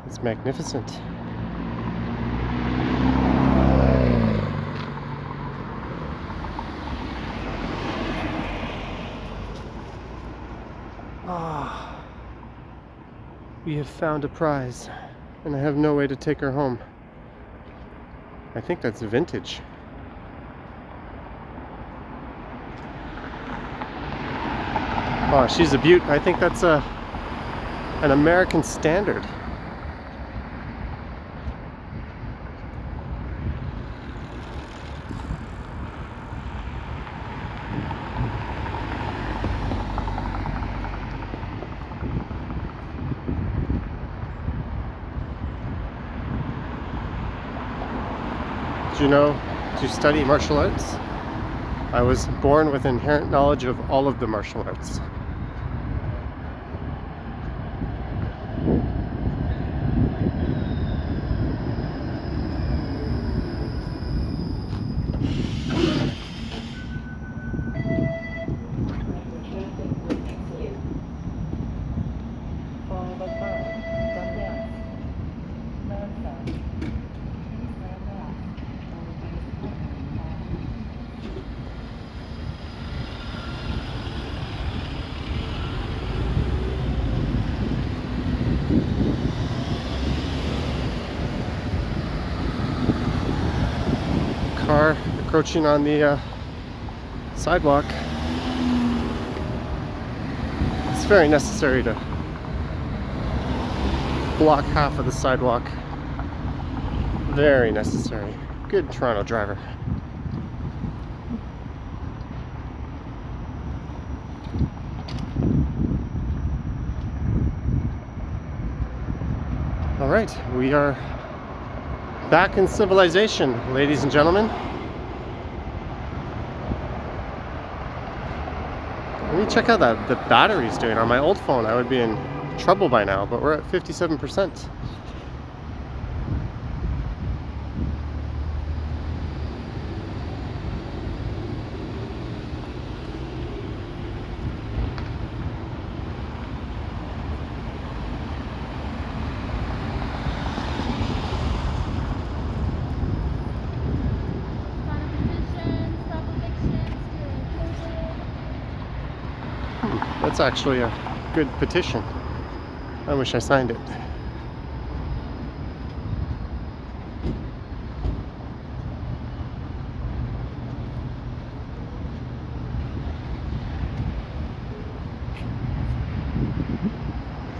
It's magnificent. Ah, we have found a prize, and I have no way to take her home. I think that's vintage. Oh, she's a beaut. I think that's an American standard. Do you study martial arts? I was born with inherent knowledge of all of the martial arts. Car encroaching on the sidewalk. It's very necessary to block half of the sidewalk. Very necessary. Good Toronto driver. All right, we are back in civilization, ladies and gentlemen. Let me check out that the battery's doing. On my old phone, I would be in trouble by now, but we're at 57%. That's actually a good petition. I wish I signed it.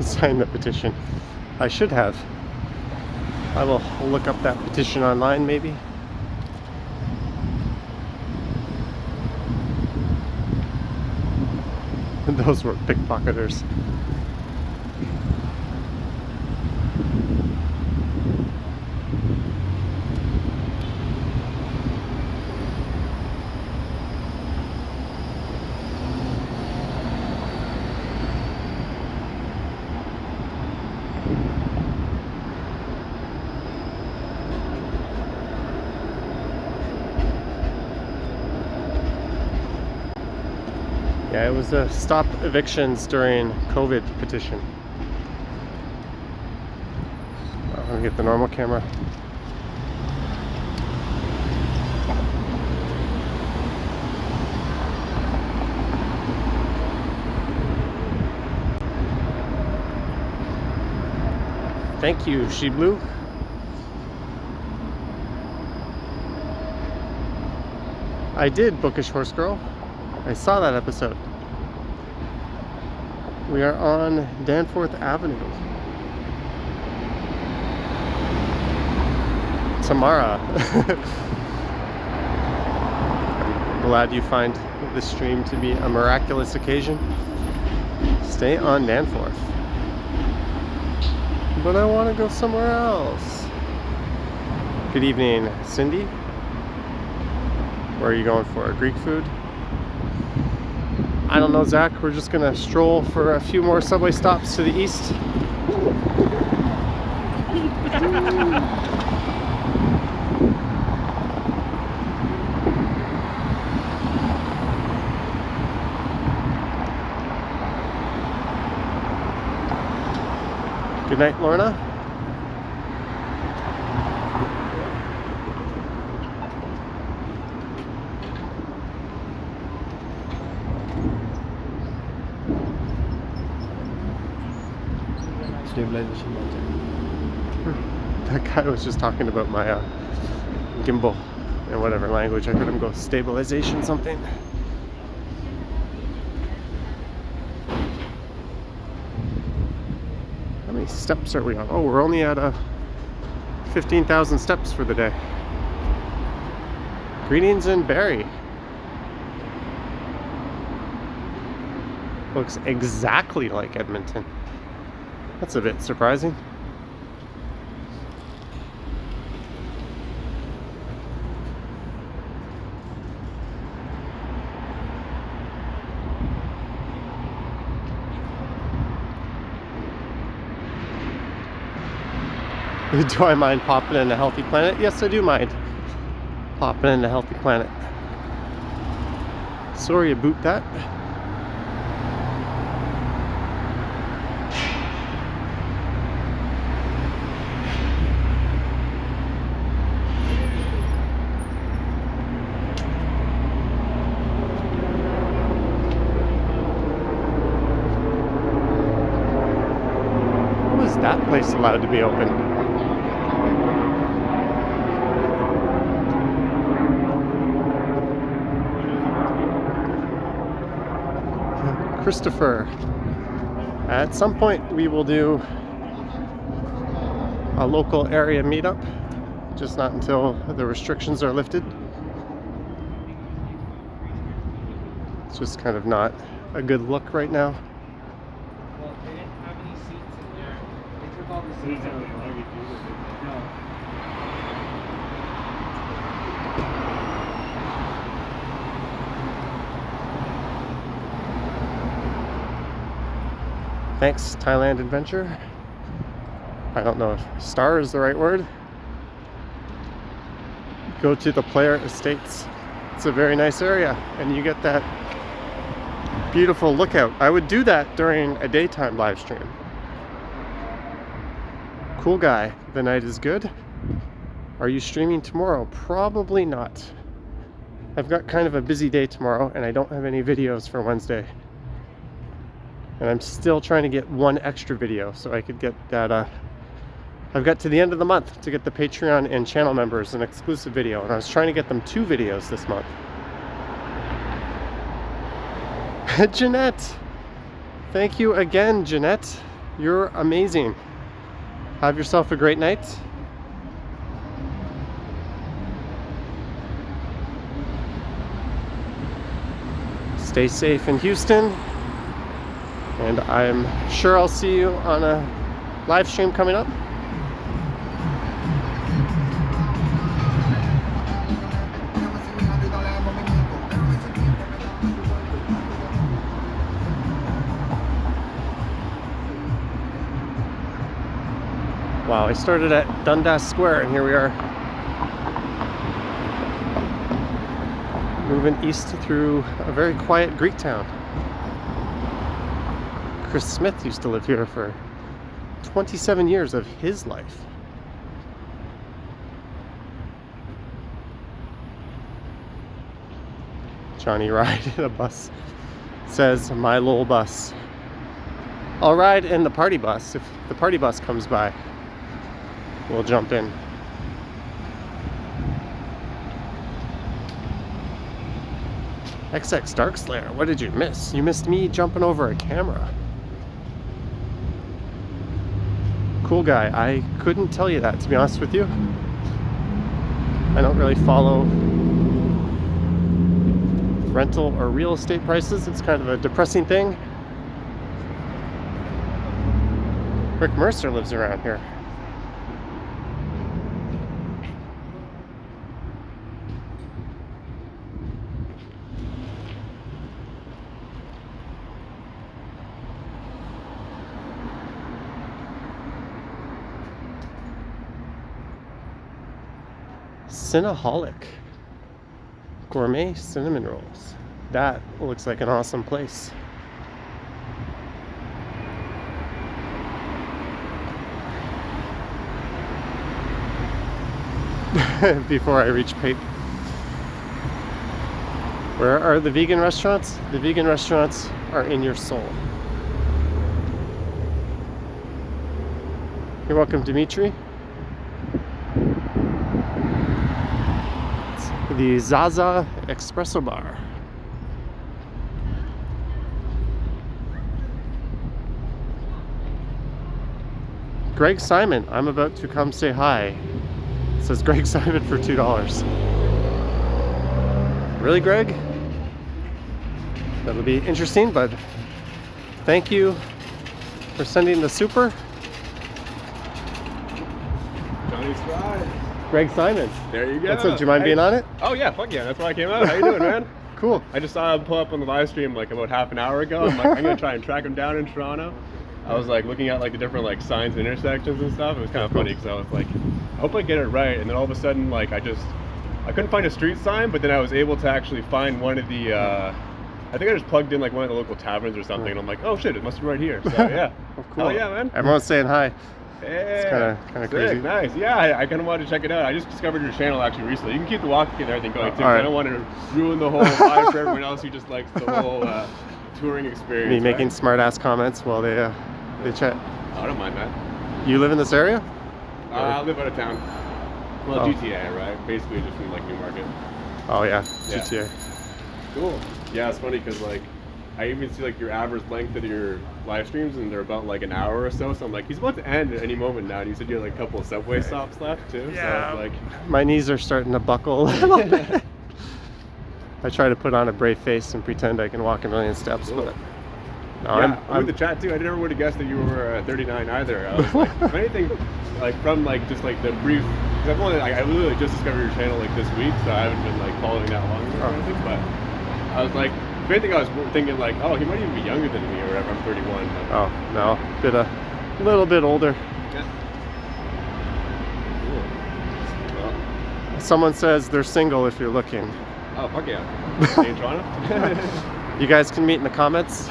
Sign the petition. I should have. I will look up that petition online maybe. Those were pickpocketers. Yeah, it was a stop evictions during COVID petition. I'm gonna get the normal camera. Thank you, She Blue. I did Bookish Horse Girl. I saw that episode. We are on Danforth Avenue. Tamara. I'm glad you find this stream to be a miraculous occasion. Stay on Danforth. But I want to go somewhere else. Good evening, Cindy. Where are you going for? Greek food? I don't know, Zach. We're just gonna stroll for a few more subway stops to the east. Good night, Lorna. That guy was just talking about my gimbal in whatever language. I heard him go stabilization something. How many steps are we on? Oh, we're only at 15,000 steps for the day. Greetings in Barrie. Looks exactly like Edmonton. That's a bit surprising. Do I mind popping in a Healthy Planet? Yes, I do mind popping in a Healthy Planet. Sorry about that. How is that place allowed to be open? Christopher. At some point we will do a local area meetup, just not until the restrictions are lifted. It's just kind of not a good look right now. Well, they didn't have any seats in there. They took all the seats out. No. Thanks, Thailand Adventure. I don't know if star is the right word. Go to the Player Estates. It's a very nice area, and you get that beautiful lookout. I would do that during a daytime live stream. Cool guy, the night is good. Are you streaming tomorrow? Probably not. I've got kind of a busy day tomorrow, and I don't have any videos for Wednesday. And I'm still trying to get one extra video so I could get that. I've got to the end of the month to get the Patreon and channel members an exclusive video, and I was trying to get them 2 videos this month. Jeanette, thank you again, Jeanette. You're amazing. Have yourself a great night. Stay safe in Houston, and I'm sure I'll see you on a live stream coming up. Wow, I started at Dundas Square and here we are. Moving east through a very quiet Greektown. Chris Smith used to live here for 27 years of his life. Johnny ride in a bus. Says, my little bus. I'll ride in the party bus. If the party bus comes by, we'll jump in. XX Darkslayer, what did you miss? You missed me jumping over a camera. Cool guy. I couldn't tell you that, to be honest with you. I don't really follow rental or real estate prices. It's kind of a depressing thing. Rick Mercer lives around here. Cinnaholic. Gourmet cinnamon rolls. That looks like an awesome place. Before I reach Pape. Where are the vegan restaurants? The vegan restaurants are in your soul. You're welcome, Dimitri. The Zaza Espresso Bar. Greg Simon, I'm about to come say hi. It says Greg Simon for $2. Really, Greg? That'll be interesting, but thank you for sending the super. Johnny's Ride. Greg Simon. There you go. Do you mind being on it? Oh yeah, fuck yeah, that's why I came out. How you doing, man? Cool. I just saw him pull up on the live stream like about half an hour ago. I'm like, I'm gonna try and track him down in Toronto. I was like looking at like the different like signs and intersections and stuff. It was kind of funny because I was like, I hope I get it right. And then all of a sudden, like I couldn't find a street sign, but then I was able to actually find one of the, I think I just plugged in like one of the local taverns or something. And I'm like, oh shit, it must be right here. So yeah. Oh, cool. Oh yeah, man. Everyone's saying hi. Yeah, it's kind of crazy. Nice. Yeah, I kind of wanted to check it out. I just discovered your channel actually recently. You can keep the walking and everything going too. Right. I don't want to ruin the whole vibe for everyone else who just likes the whole touring experience. Me making smart ass comments while they chat. I don't mind that. You live in this area? I live out of town. Well, Oh. GTA, right? Basically just in like Newmarket. Oh yeah, Yeah. GTA. Cool. Yeah, it's funny because like I even see like your average length of your live streams and they're about like an hour or so. So I'm like, he's about to end at any moment now. And you said you had like a couple of subway stops left too. Yeah. So like, My knees are starting to buckle a little bit. I try to put on a brave face and pretend I can walk a million steps, Cool. but no, yeah, I'm with the chat too. I never would have guessed that you were 39 either. I was like, if anything, like from like just like the brief. Cause I've only I literally just discovered your channel like this week, so I haven't been like following that long or anything. But I was like, if anything, I was thinking like, oh, he might even be younger than me or whatever. I'm 31. But. Oh no, been a little bit older. Yeah. Cool. Well, Someone says they're single if you're looking. oh fuck yeah. Stay in Toronto. You guys can meet in the comments.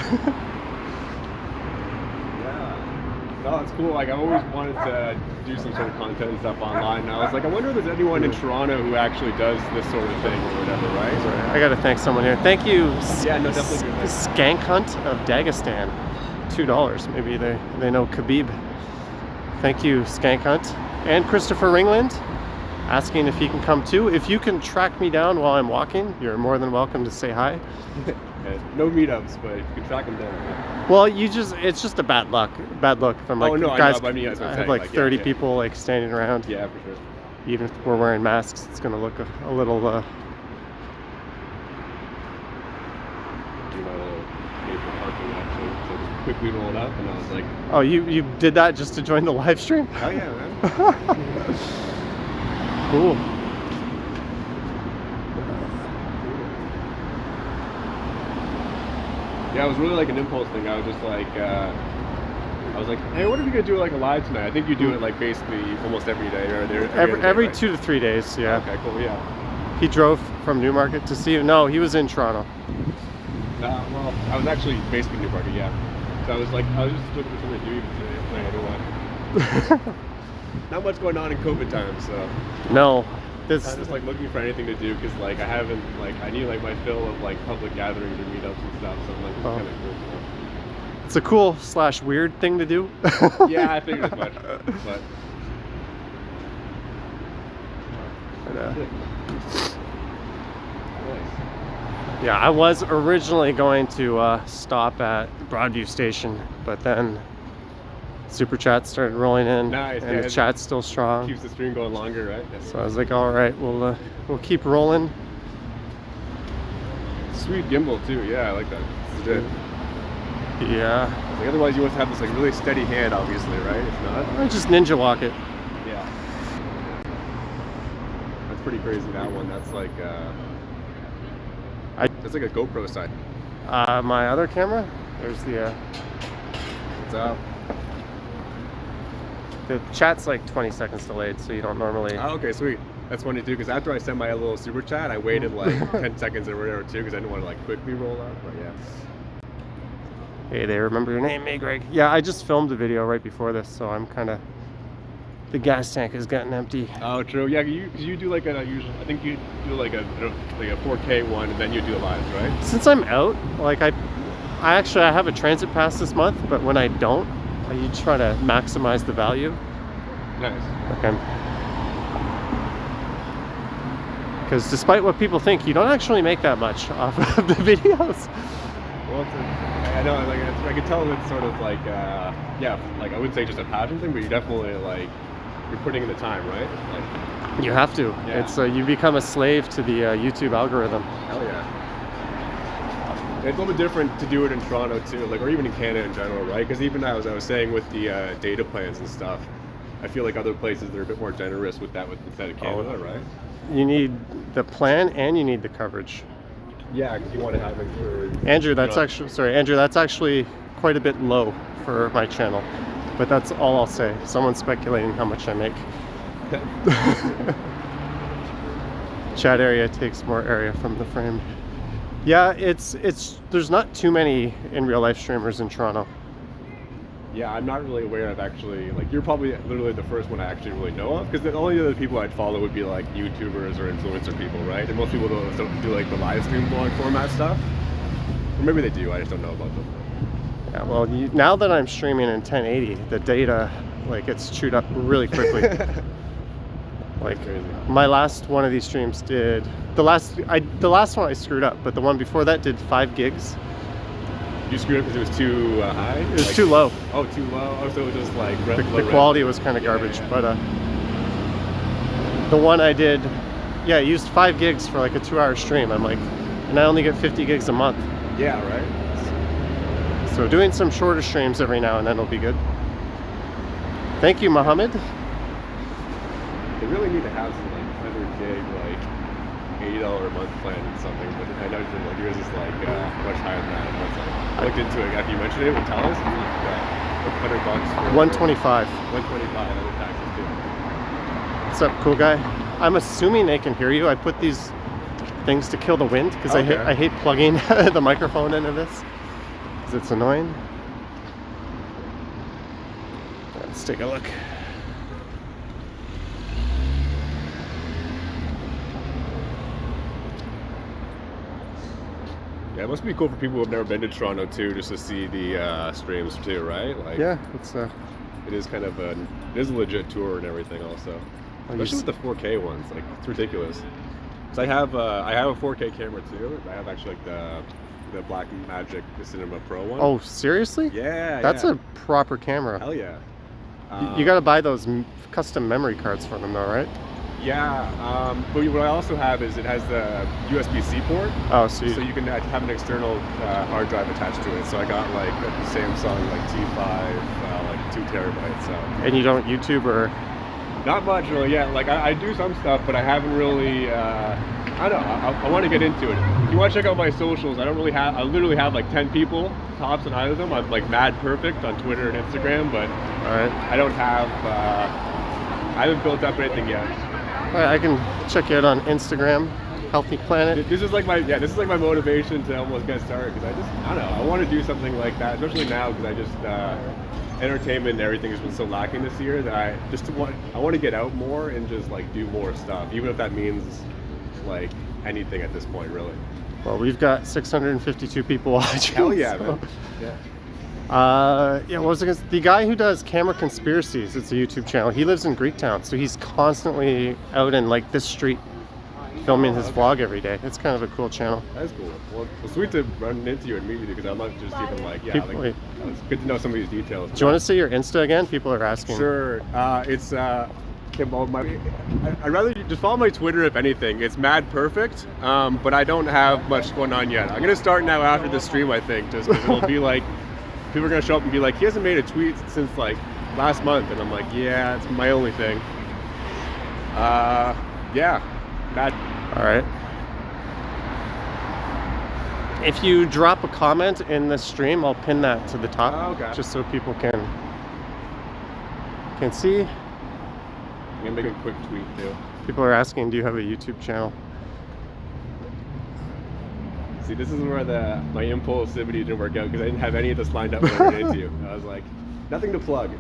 No, it's cool. Like I've always wanted to do some sort of content and stuff online. And I was like, I wonder if there's anyone in Toronto who actually does this sort of thing or whatever, right? I gotta thank someone here. Thank you, Yeah, no, definitely. Skank Hunt of Dagestan. $2. Maybe they know Khabib. Thank you, Skank Hunt. And Christopher Ringland asking if he can come too. If you can track me down while I'm walking, you're more than welcome to say hi. No meetups, but you can track them down. Well, it's just a bad look from like, oh, no, guys, I know, but I mean, that's what I'm I saying, have like 30 yeah. people like standing around. Yeah, for sure. Even if we're wearing masks, it's gonna look a little Do my little paper parking actually, so just quickly rolled up, and I was like, oh, you did that just to join the live stream? oh yeah, man. Cool. Yeah, it was really like an impulse thing. I was just like, hey, what if we could do like a live tonight? I think you do it like basically almost every day, or Every right? 2 to 3 days, yeah. Okay, cool, yeah. He drove from Newmarket to see you. No, he was in Toronto. Well, I was actually based in Newmarket, yeah. So I was just looking for something to do even today. Like, I don't want. Not much going on in COVID times, so. No. I'm just like looking for anything to do because like I need like my fill of like public gatherings or meetups and stuff. So I'm like, this is kind of cool. So. It's a cool / weird thing to do. Yeah, I figured as much. But. Yeah, I was originally going to stop at Broadview Station, but then super chats started rolling in. Nice, and yeah, the chat's still strong. Keeps the stream going longer, right? Yeah. So I was like, all right, we'll keep rolling. Sweet gimbal too. Yeah, I like that. This is good. Yeah. Like, otherwise, you want to have this like really steady hand, obviously, right? If not, I just ninja walk it. yeah. That's pretty crazy. That one. That's like that's like a GoPro side. My other camera. There's the. What's up? The chat's like 20 seconds delayed, so you don't normally. Oh, okay, sweet. That's funny too, because after I sent my little super chat, I waited like 10 seconds or whatever too, because I didn't want to like quickly roll out. But yeah. Hey, they remember your name, hey Greg. Yeah, I just filmed a video right before this, so I'm kind of. The gas tank is getting empty. Oh, true. Yeah, you do like a usual. I think you do like a 4K one, and then you do the lives, right? Since I'm out, like I have a transit pass this month, but when I don't, I try to maximize the value. Nice. Okay. Because despite what people think, you don't actually make that much off of the videos. Well, I know, like I can tell it's sort of like, yeah, like I wouldn't say just a passion thing, but you definitely like you're putting in the time, right? Like you have to. Yeah. It's you become a slave to the YouTube algorithm. Hell yeah. It's a little bit different to do it in Toronto too, like, or even in Canada in general, right? Because even as I was saying with the data plans and stuff, I feel like other places they're a bit more generous with that instead of Canada, right? You need the plan and you need the coverage. Yeah, because you want to have it for... Andrew, that's actually quite a bit low for my channel, but that's all I'll say. Someone's speculating how much I make. Chat area takes more area from the frame. Yeah, there's not too many in real life streamers in Toronto. Yeah, I'm not really aware of actually, like, you're probably literally the first one I actually really know of, because the only other people I'd follow would be like YouTubers or influencer people, right? And most people don't do like the live stream vlog format stuff. Or maybe they do, I just don't know about them. Yeah, well, now that I'm streaming in 1080, the data, like, it's chewed up really quickly. Like, my last one of these streams did, the last one I screwed up, but the one before that did 5 gigs. You screwed up because it was too high? It was like, too low. Oh, too low? Oh, so it was just like... The quality was kind of garbage, yeah. But the one I did, yeah, I used 5 gigs for like a 2-hour stream. I'm like, and I only get 50 gigs a month. Yeah, right? So doing some shorter streams every now and then will be good. Thank you, Mohammed. They really need to have some like 100 gig, like $80 a month plan and something, but I know like yours is like much higher than that. It's like, I looked into it after you mentioned it with Talis, and like $100 for 125. 125 other taxes too. What's up, cool guy? I'm assuming they can hear you. I put these things to kill the wind because I hate plugging the microphone into this because it's annoying. Let's take a look. Yeah, it must be cool for people who have never been to Toronto too, just to see the streams too, right? Like, Yeah, it's it is kind of it is a legit tour and everything also. Especially with the 4K ones, like it's ridiculous. So I have a 4K camera too. I have actually like the Black Magic Cinema Pro one. Oh, seriously? Yeah. That's a proper camera. Hell yeah. You got to buy those custom memory cards for them though, right? Yeah, but what I also have is it has the USB-C port. Oh, so you can have an external hard drive attached to it. So I got like a Samsung like T5, like 2 terabytes. So. And you don't YouTube or? Not much really. Yeah, like I do some stuff, but I haven't really. I don't know. I want to get into it. If you want to check out my socials, I literally have like 10 people tops on either of them. I'm like mad perfect on Twitter and Instagram, but I don't have. I haven't built up anything yet. I can check you out on Instagram, Healthy Planet. This is like my motivation to almost get started, because I don't know, I want to do something like that, especially now, because I just entertainment and everything has been so lacking this year that I want to get out more and just like do more stuff, even if that means like anything at this point, really. Well, we've got 652 people watching. Hell yeah, so. man. Yeah. Yeah, what was it? The guy who does Camera Conspiracies, it's a YouTube channel. He lives in Greektown, so he's constantly out in like this street filming his vlog every day. It's kind of a cool channel. That's cool. Well, it's sweet to run into you and meet you, because I love just even like, yeah, like, it's good to know some of these details. Do you want to say your Insta again? People are asking. Sure. It's okay, well, I'd rather you just follow my Twitter if anything. It's mad perfect, but I don't have much going on yet. I'm gonna start now after the stream, I think, just because it'll be like. People are gonna show up and be like, he hasn't made a tweet since like last month, and I'm like, yeah, it's my only thing. Yeah, that. All right. If you drop a comment in the stream, I'll pin that to the top, okay. Just so people can see. I'm gonna make a quick tweet too. People are asking, do you have a YouTube channel? See, this is where my impulsivity didn't work out, because I didn't have any of this lined up when I ran into you. I was like, nothing to plug.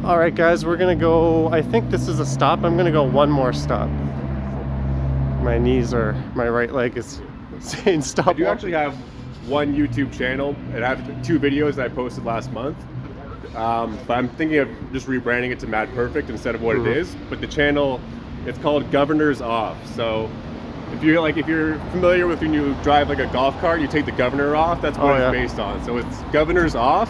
All right, guys, we're gonna go. I think this is a stop. I'm gonna go one more stop. My right leg is saying stop. I do actually have one YouTube channel, and I have 2 videos that I posted last month. But I'm thinking of just rebranding it to Mad Perfect instead of what it is. But the channel. It's called Governors Off. So if you're familiar with when you drive like a golf cart, you take the governor off, that's what it's based on. So it's Governors Off,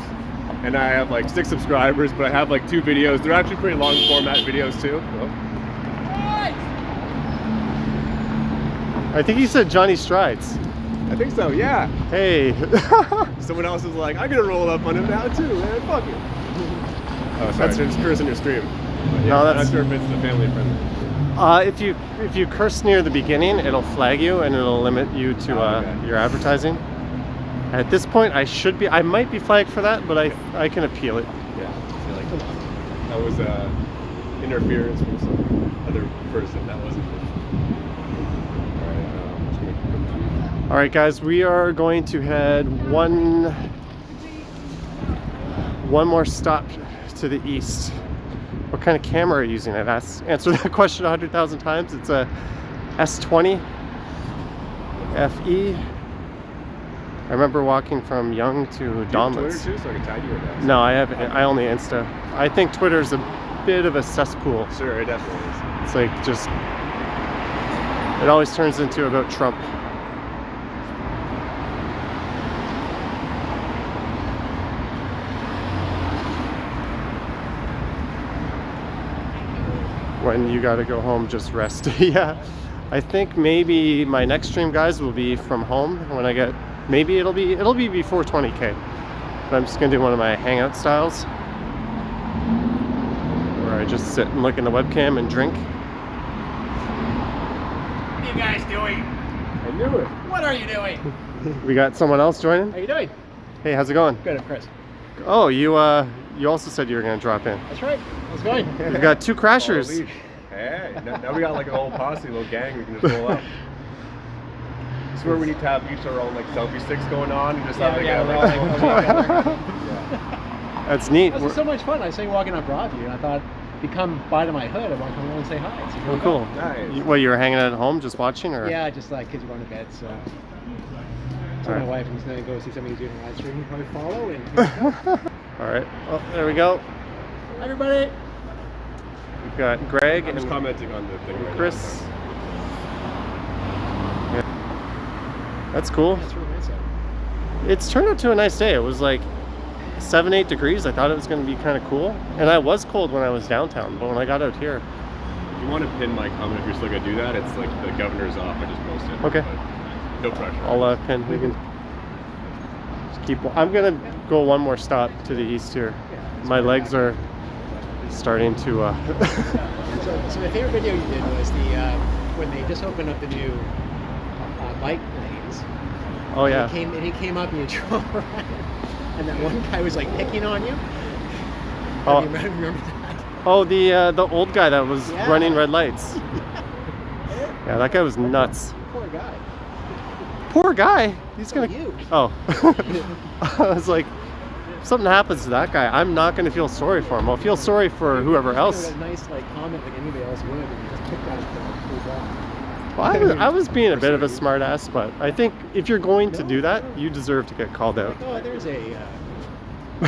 and I have like 6 subscribers, but I have like 2 videos. They're actually pretty long format videos too. I think he said Johnny Strides. I think so, yeah. Hey. Someone else is like, I'm gonna roll up on him now too, man, fuck it. Oh, sorry, that's just cursing your stream. Yeah, no, I'm not sure if it's family friendly. If you curse near the beginning, it'll flag you and it'll limit you to your advertising. At this point, I might be flagged for that, but I can appeal it. Yeah, so like, come on. That was interference from some other person. That wasn't good. All right, guys, we are going to head one more stop to the east. What kind of camera are you using? I've answered that question 100,000 times. It's a S20 FE. I remember walking from Young to Donlands. Twitter too, so I can tag you with that? No, I haven't. I only Insta. I think Twitter's a bit of a cesspool. Sure, it definitely is. It's like just, it always turns into about Trump. When you gotta go home, just rest. Yeah, I think maybe my next stream, guys, will be from home when I get. Maybe it'll be before 20K. But I'm just gonna do one of my hangout styles, where I just sit and look in the webcam and drink. What are you guys doing? I knew it. What are you doing? We got someone else joining. How you doing? Hey, how's it going? Good, I'm Chris. Oh, you also said you were gonna drop in. That's right. How's it going? We've got 2 crashers. Holy. Hey, now we got like a whole posse, a little gang we can just roll up. This is where we need to have each our own like selfie sticks going on and just have That's neat. This was so much fun. I was saying walking on Broadview, and I thought become part of my hood. I want to come over and say hi. It's Oh, really cool. Nice. Well, you were hanging out at home just watching, or? Yeah, just like kids are going to bed, so. So my Alright. wife is going to go see somebody who's doing a live stream. Probably follow and. All right. Oh, there we go. Hi, everybody. We've got Greg I'm just and commenting on the thing right Chris. Yeah. That's cool. That's really nice out. It's turned out to a nice day. It was like 7-8 degrees. I thought it was going to be kind of cool, and I was cold when I was downtown, but when I got out here, now. If you want to pin my comment, if you're still gonna do that, it's like the governor's off. I just posted. Okay. But no pressure. I'll pin. We can just keep. I'm gonna go one more stop to the east here. My legs are starting to. So my favorite video you did was the when they just opened up the new bike lanes. Oh yeah. And he came up and you drove around, and that one guy was like picking on you. Oh. You remember that? Oh, the old guy that was Yeah. running red lights. Yeah, that guy was nuts. Poor guy. Poor guy. He's gonna. You. Oh. I was like, if something happens to that guy, I'm not gonna feel sorry for him. I'll feel sorry for whoever else. A nice like comment like anybody else would, and you just picked on him. Well, I was being a bit of a smart ass, but I think if you're going to do that, you deserve to get called out. Oh, there's a he's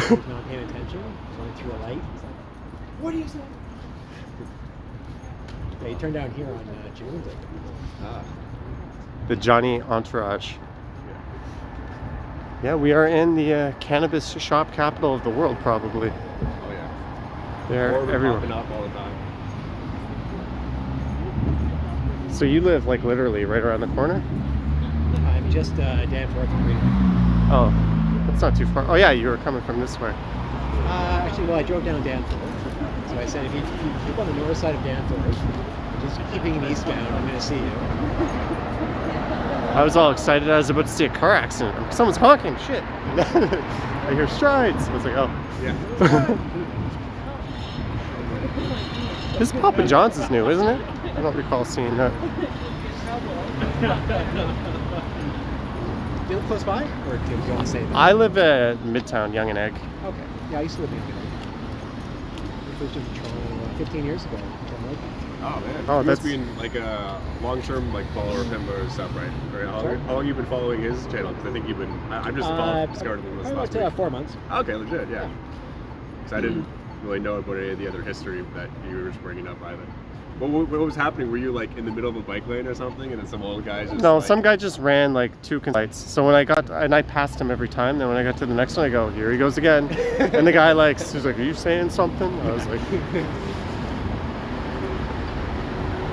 not paying attention. He's going through a light. He's like, "What are you saying?" Yeah, he turned down here on June. The Johnny Entourage. Yeah, we are in the cannabis shop capital of the world, probably. Oh yeah. They're Or we're everywhere. popping up all the time. So you live like literally right around the corner? I'm just Danforth and Greentown. Oh, that's not too far. Oh yeah, you were coming from this way. Actually, well, I drove down Danforth. So I said, if you keep on the north side of Danforth, just keeping eastbound, I'm going to see you. I was all excited. I was about to see a car accident. Someone's honking. Shit. I hear strides. I was like, oh. Yeah. This Papa John's is new, isn't it? I don't recall seeing that. Do you live close by? Or do you want to say that? I live at Midtown, Young and Egg. Okay. Yeah, I used to live in Toronto. I first moved to Toronto 15 years ago. Oh man. Oh, He must that's- be like a long-term like follower of him or stuff, right? Or Sorry? how long you been following his channel? Because I think you've been. I'm just discovered him this Probably last about week. 4 months. Okay, legit, yeah. Because I didn't really know about any of the other history that you were just bringing up either. What was happening? Were you like in the middle of a bike lane or something, and then some old guys just No, like, some guy just ran like 2 lights. So when I got, and I passed him every time. Then when I got to the next one, I go, here he goes again. And the guy he's like, are you saying something? I was like,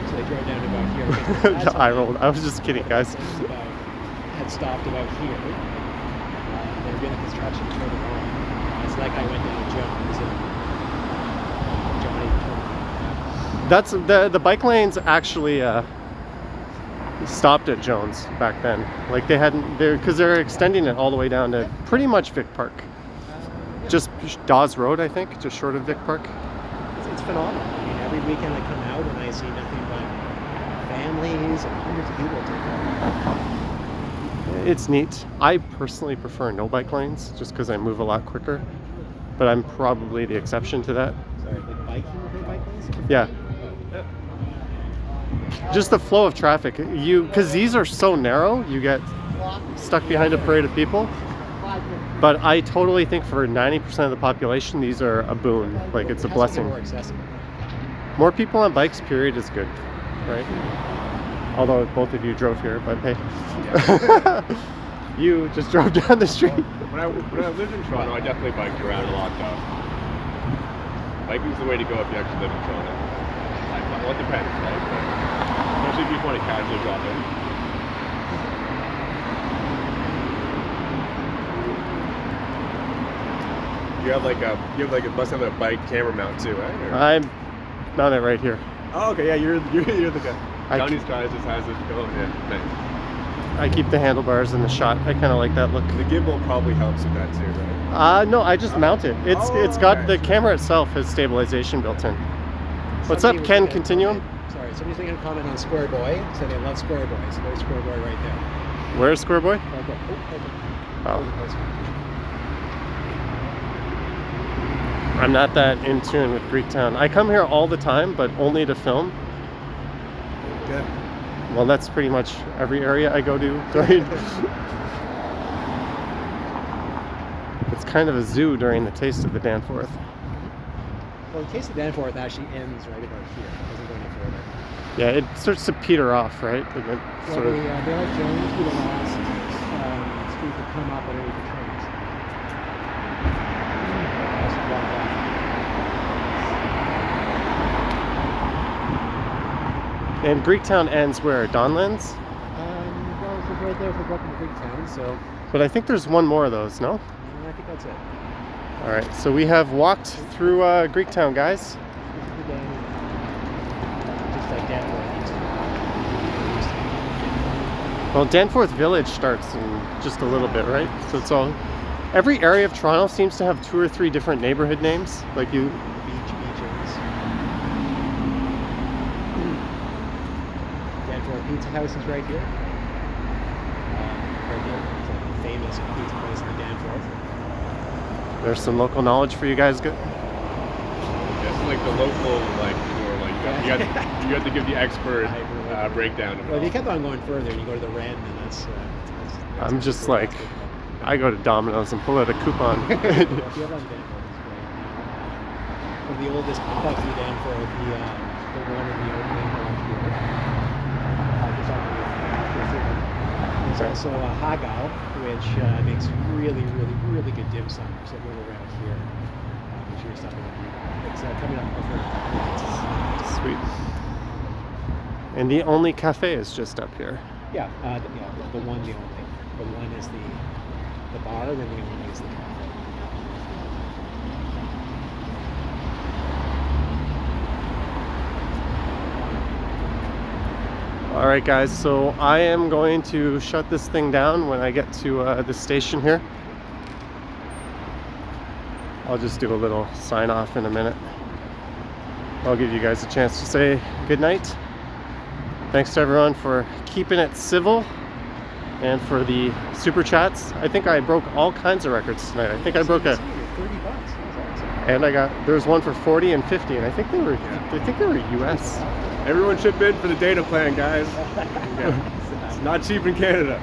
So they drove down to about here. I rolled. I was just kidding, guys. Had stopped about here. They were doing construction further on. So that guy went down to Jones and Johnny. That's the bike lanes actually stopped at Jones back then. Like they hadn't, because they're extending it all the way down to pretty much Vic Park. Just Dawes Road, I think, just short of Vic Park. It's phenomenal. I mean, every weekend I come out and I see nothing but families and hundreds of people taking. It's neat. I personally prefer no bike lanes just because I move a lot quicker. But I'm probably the exception to that. Sorry, like biking with bike lanes? Yeah. Just the flow of traffic. Because these are so narrow, you get stuck behind a parade of people. But I totally think for 90% of the population, these are a boon. Like it's a It has to be blessing. more accessible. More people on bikes, period, is good, right? Although both of you drove here, but hey. You just drove down the street. When I lived in Toronto, I definitely biked around a lot though. Biking's the way to go if you actually live in Toronto. Well, it depends, right? But especially if you just want to casually drop in. You must have a bike camera mount too, right? Or- I'm mounted right here. Oh, okay, yeah, you're the guy. I- Johnny's tries just has it going. Yeah, nice. I keep the handlebars in the shot. I kind of like that look. The gimbal probably helps with that too, right? No, I just mount it. It's got okay. the camera itself has stabilization built in. What's Somebody up, was Ken? making a Continuum. comment- Sorry, somebody's making a comment on Square Boy. Said they love Square Boy. So there's Square Boy right there. Where's Square Boy? Okay. Oh, okay. Oh. I'm not that in tune with Greektown. I come here all the time, but only to film. Okay. Well, that's pretty much every area I go to. Right? It's kind of a zoo during the Taste of the Danforth. Well, the Taste of Danforth actually ends right about here. It doesn't go any further. Yeah, it starts to peter off, right? And it Well, sort of, the Village Jones will be the last street to come up underneath the trains. That's Broadview. and Greektown ends where? Donlands? Well, it's right there for Broken Greektown, so But I think there's one more of those, no? I think that's it. All right, so we have walked through Greektown, guys. This is the day, just like Danforth. Well, Danforth Village starts in just a little bit, right? So it's all... Every area of Toronto seems to have 2 or 3 different neighborhood names. Like you... Beaches. Danforth Pizza House is right here. Right here. It's a famous pizza place in the Danforth. There's some local knowledge for you guys. Good. Yeah, it's like the local, like, or like you have to give the expert breakdown. Of it Well, if you all. kept on going further and you go to the Ren, then that's I'm just like... I go to Domino's and pull out a coupon. One of the oldest pubs in Danforth, the one in the opening hall here. There's also Hagao, which makes really good dim sum. So go around here. Make sure you're stopping. It's coming up over. Sweet. And the only cafe is just up here. Yeah, the one, the only. The one is the bar, then the only is the cafe. All right, guys, so I am going to shut this thing down when I get to the station here. I'll just do a little sign off in a minute. I'll give you guys a chance to say goodnight. Thanks to everyone for keeping it civil and for the super chats. I think I broke all kinds of records tonight. I think I broke a... $30. That's awesome. And I got... There's one for 40 and 50, and I think they were US. Everyone chip in for the data plan, guys. Yeah. It's not cheap in Canada.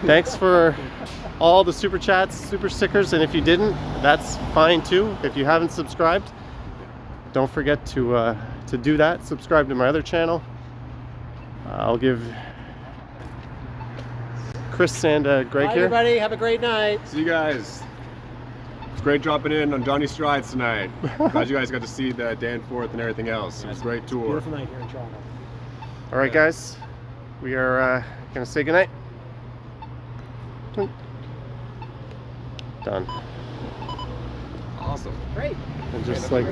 Thanks for all the super chats, super stickers, and if you didn't, that's fine too. If you haven't subscribed, don't forget to do that. Subscribe to my other channel. I'll give Chris and Greg Bye, here. everybody. Have a great night. See you guys. It's great dropping in on Johnny Strides tonight. Glad you guys got to see the Danforth and everything else. It was a great tour. Beautiful night here in Toronto. All right, guys, we are gonna say goodnight. Done. Awesome. Great. And just like.